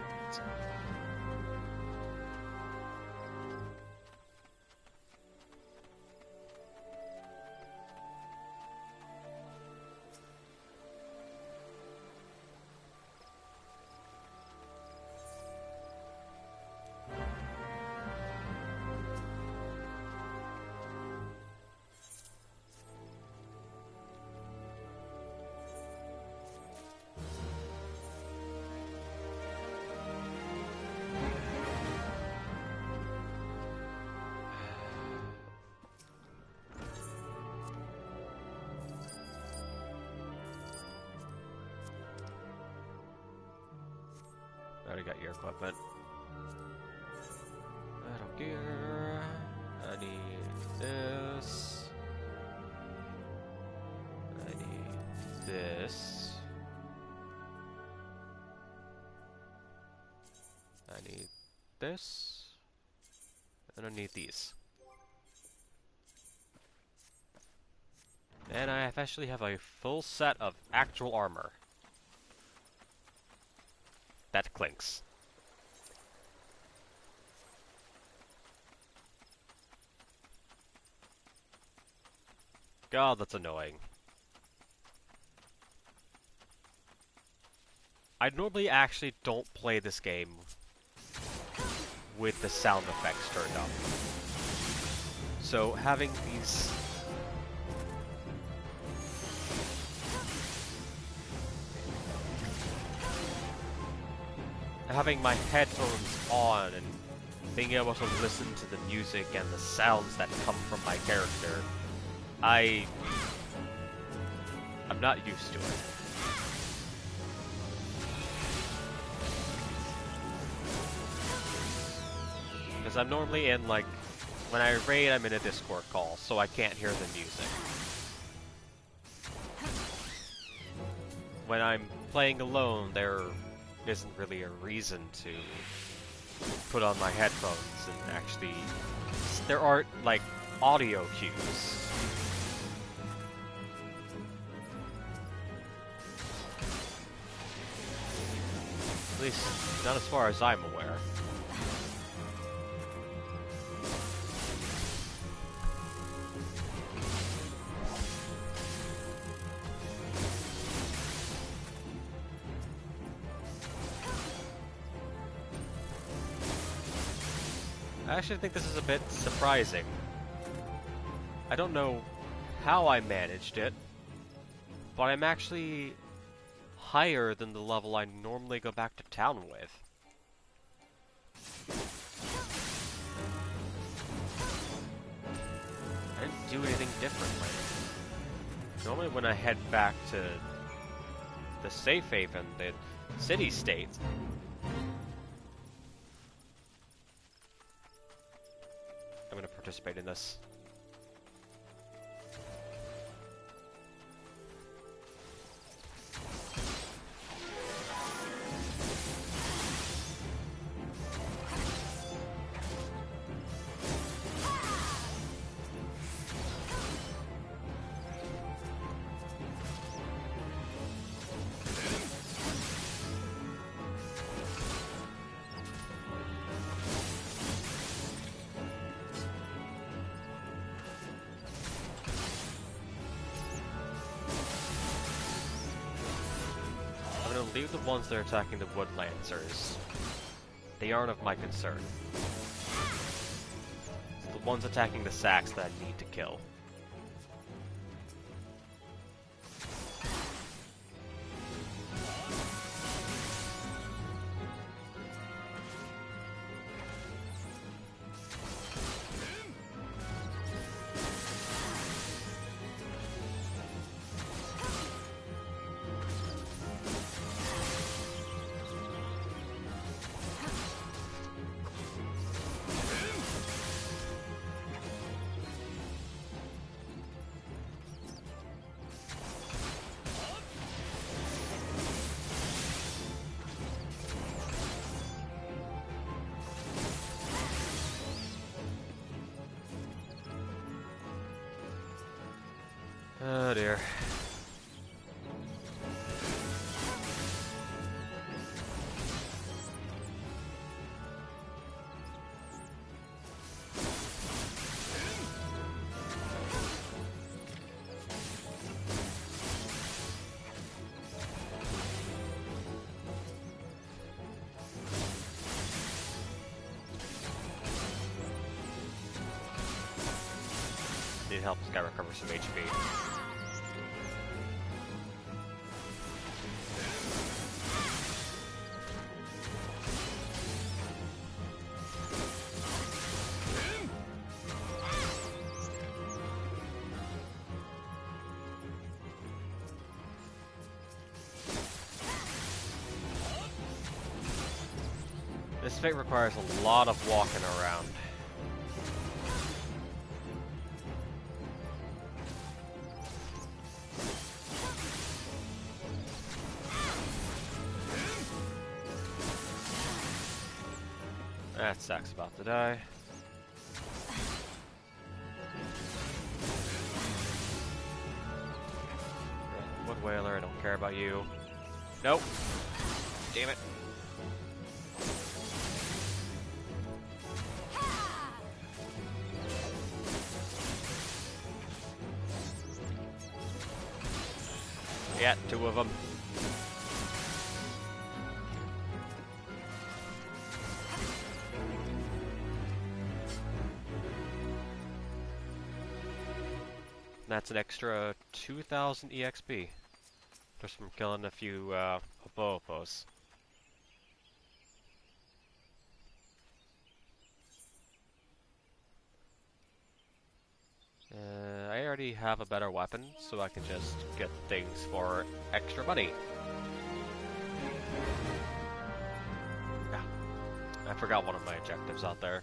already got your equipment. Metal gear. I need this. I need this. I need this. And I need these. And I officially have a full set of actual armor. That clinks. God, that's annoying. I normally actually don't play this game with the sound effects turned up. So having these... having my headphones on and being able to listen to the music and the sounds that come from my character, I'm not used to it. Because I'm normally in, like, when I raid, I'm in a Discord call, so I can't hear the music. When I'm playing alone, there isn't really a reason to put on my headphones and actually... there aren't, like, audio cues. At least, not as far as I'm aware. I actually think this is a bit surprising. I don't know how I managed it, but I'm actually higher than the level I normally go back to town with. I didn't do anything differently. Normally when I head back to the safe haven, the city-state, I'm going to participate in this. Leave the ones that are attacking the wood lancers. They aren't of my concern. It's the ones attacking the sacks that I need to kill. Oh dear. Need help, this guy recover some HP. This fight requires a lot of walking around. That sucks about to die. Wood Whaler, I don't care about you. Nope. Damn it. Yeah, two of them. That's an extra 2,000 EXP. Just from killing a few Hobopos. I already have a better weapon, so I can just get things for extra money. Yeah, I forgot one of my objectives out there.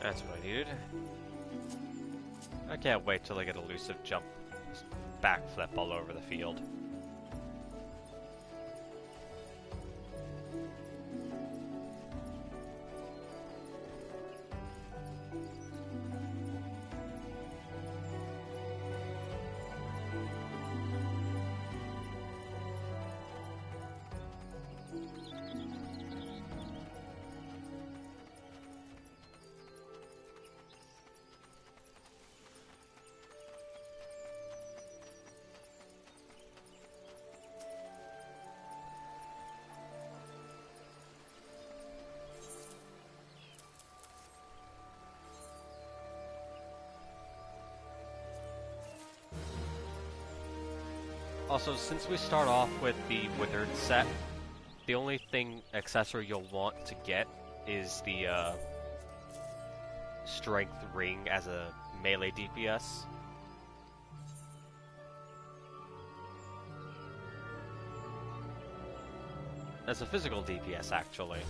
That's what I needed. I can't wait till I get elusive jump, just backflip all over the field. Also, since we start off with the Withered set, the only accessory you'll want to get is the Strength Ring as a melee DPS. As a physical DPS, actually.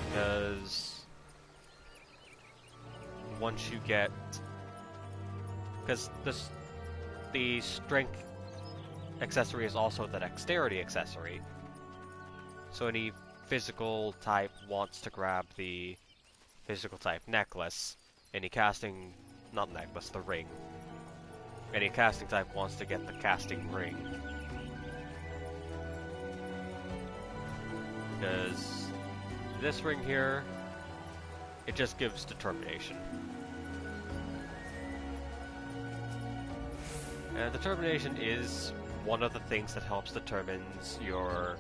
Because once you get... Because the strength accessory is also the dexterity accessory. So any physical type wants to grab the physical type necklace. Any casting, not necklace, the ring. Any casting type wants to get the casting ring. Because this ring here, it just gives determination. And determination is one of the things that helps determines your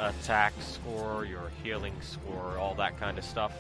attack score, your healing score, all that kind of stuff.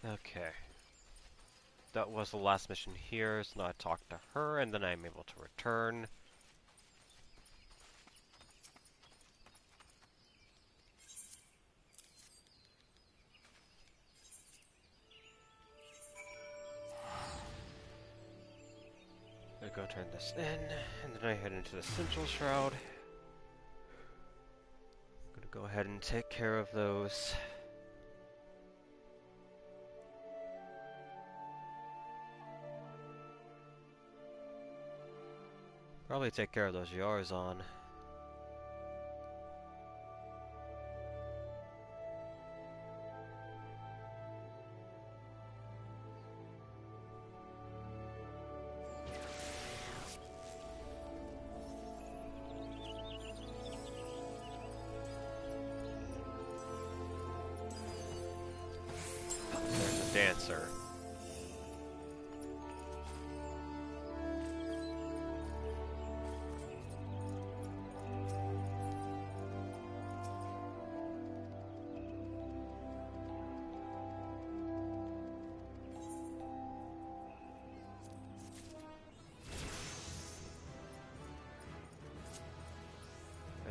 Okay. That was the last mission here, so now I talk to her, and then I'm able to return. I go turn this in, and then I head into the Central Shroud. I'm gonna go ahead and take care of those. Probably take care of those Yarzon. There's a dancer.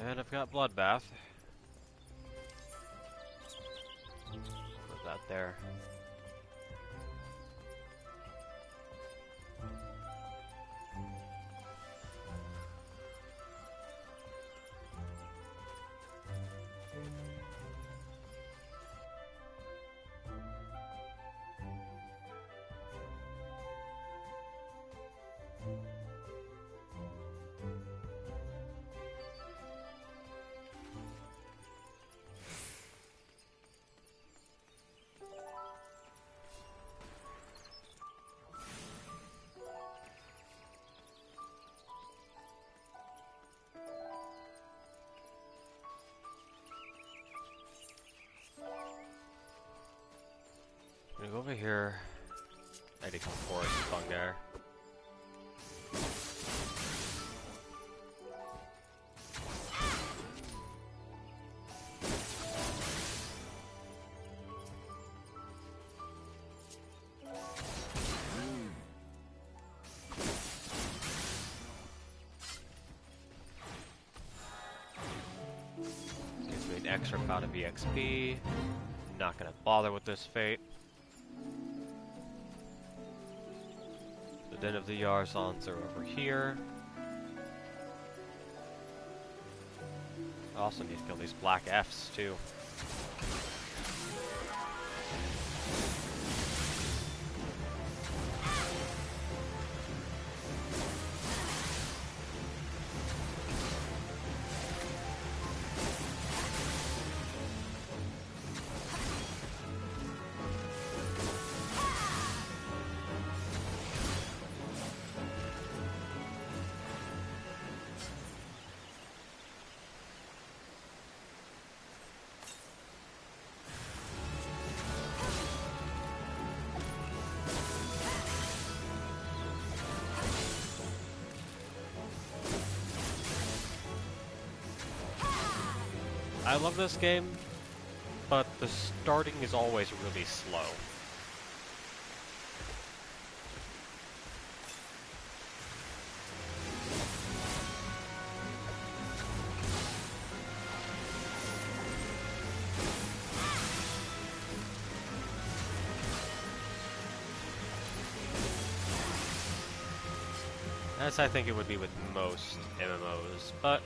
And I've got Bloodbath. Put that there. I'm gonna go over here. I did come forest Fungar. Gives me an extra amount of EXP. Not gonna bother with this fate. The Den of the Yarzons are over here. I also need to kill these black Fs too. I love this game, but the starting is always really slow. As I think it would be with most MMOs, but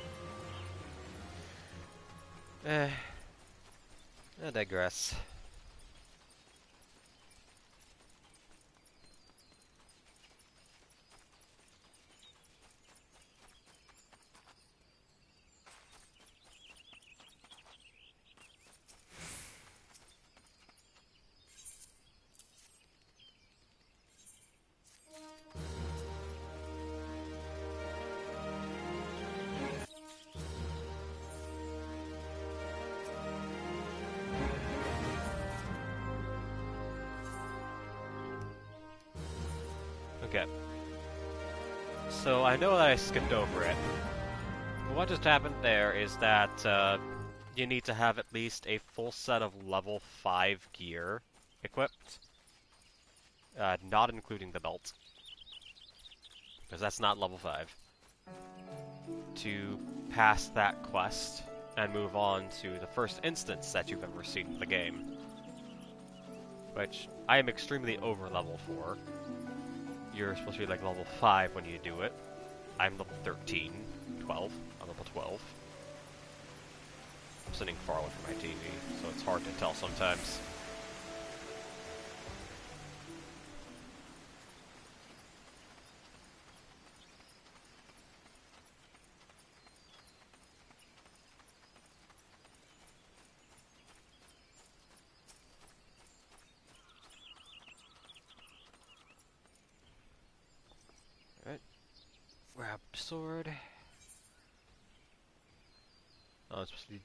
I digress. Okay. So I know that I skipped over it. What just happened there is that you need to have at least a full set of level 5 gear equipped. Not including the belt. Because that's not level 5. To pass that quest and move on to the first instance that you've ever seen in the game. Which I am extremely over level for. You're supposed to be like level 5 when you do it. I'm level 13, 12. I'm level 12. I'm sitting far away from my TV, so it's hard to tell sometimes. Alright. Grab sword. Oh, it's supposed to be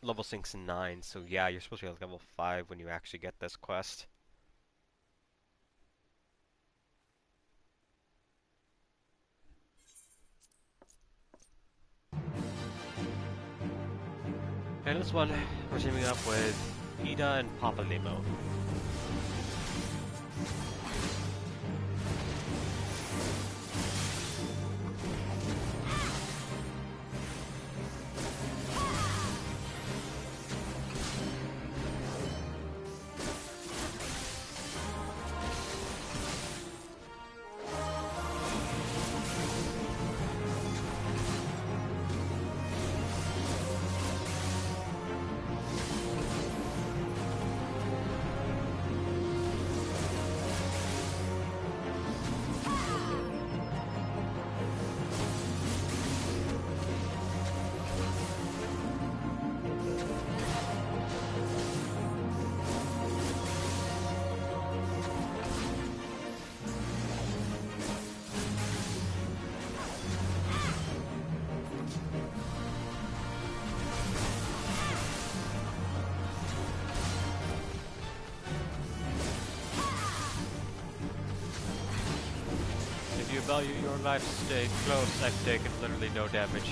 level 6 and 9, so yeah, you're supposed to be like level 5 when you actually get this quest. And this one, we're teaming up with Ida and Papa Limo. If you value your life, stay close. I've taken literally no damage.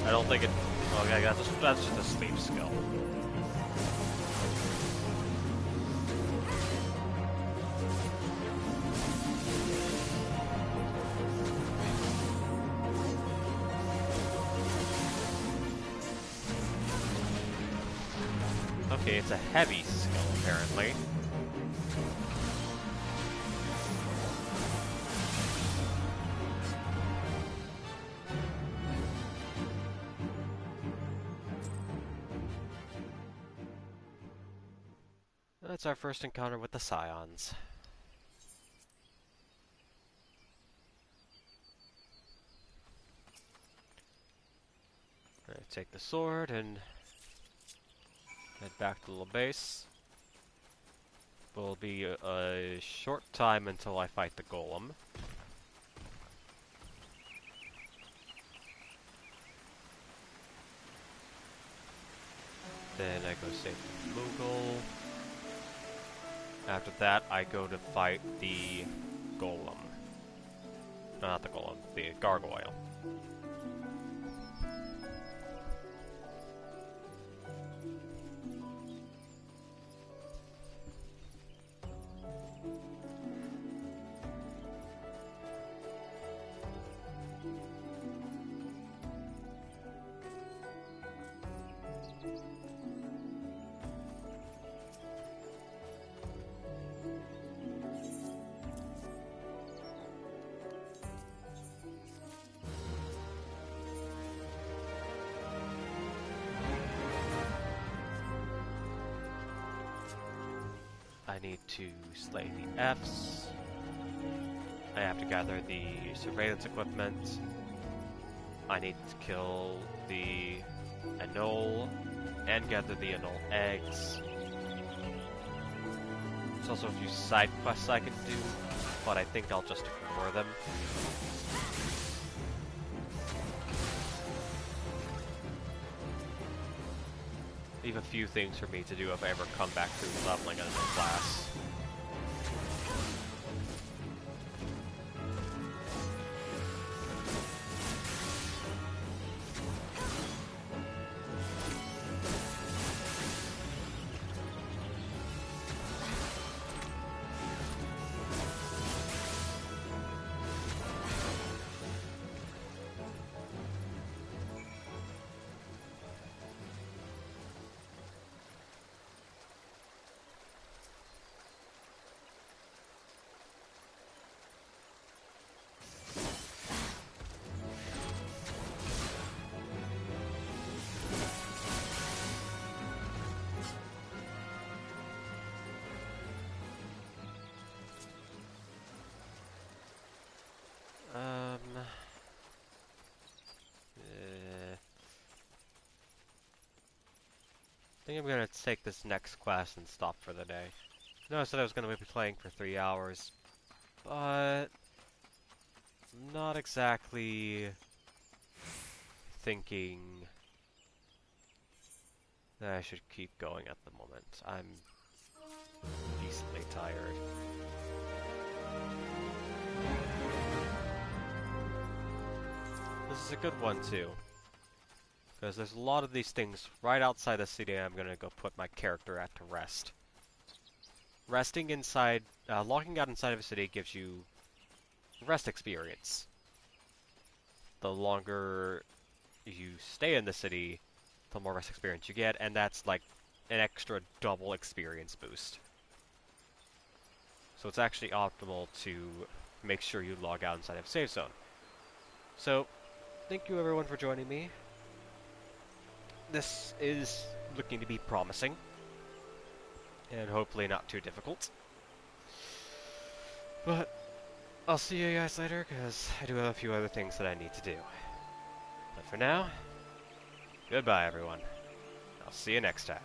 I don't think it... Okay, that's just a sleep skill. Okay, it's a heavy skill, apparently. That's our first encounter with the Scions. Alright, take the sword and head back to the little base. Will be a short time until I fight the golem. Then I go save the Moogle. After that, I go to fight the golem. No, not the golem, the gargoyle. I need to slay the Fs. I have to gather the surveillance equipment. I need to kill the anole and gather the anole eggs. There's also a few side quests I can do, but I think I'll just ignore them. Leave a few things for me to do if I ever come back through leveling another class. I think I'm gonna take this next quest and stop for the day. No, I said I was gonna be playing for 3 hours, but I'm not exactly thinking that I should keep going at the moment. I'm decently tired. This is a good one too, because there's a lot of these things right outside the city I'm gonna go put my character at to rest. Resting inside, logging out inside of a city gives you rest experience. The longer you stay in the city, the more rest experience you get, and that's like an extra double experience boost. So it's actually optimal to make sure you log out inside of a save zone. So, thank you everyone for joining me. This is looking to be promising, and hopefully not too difficult. But I'll see you guys later, because I do have a few other things that I need to do. But for now, goodbye everyone. I'll see you next time.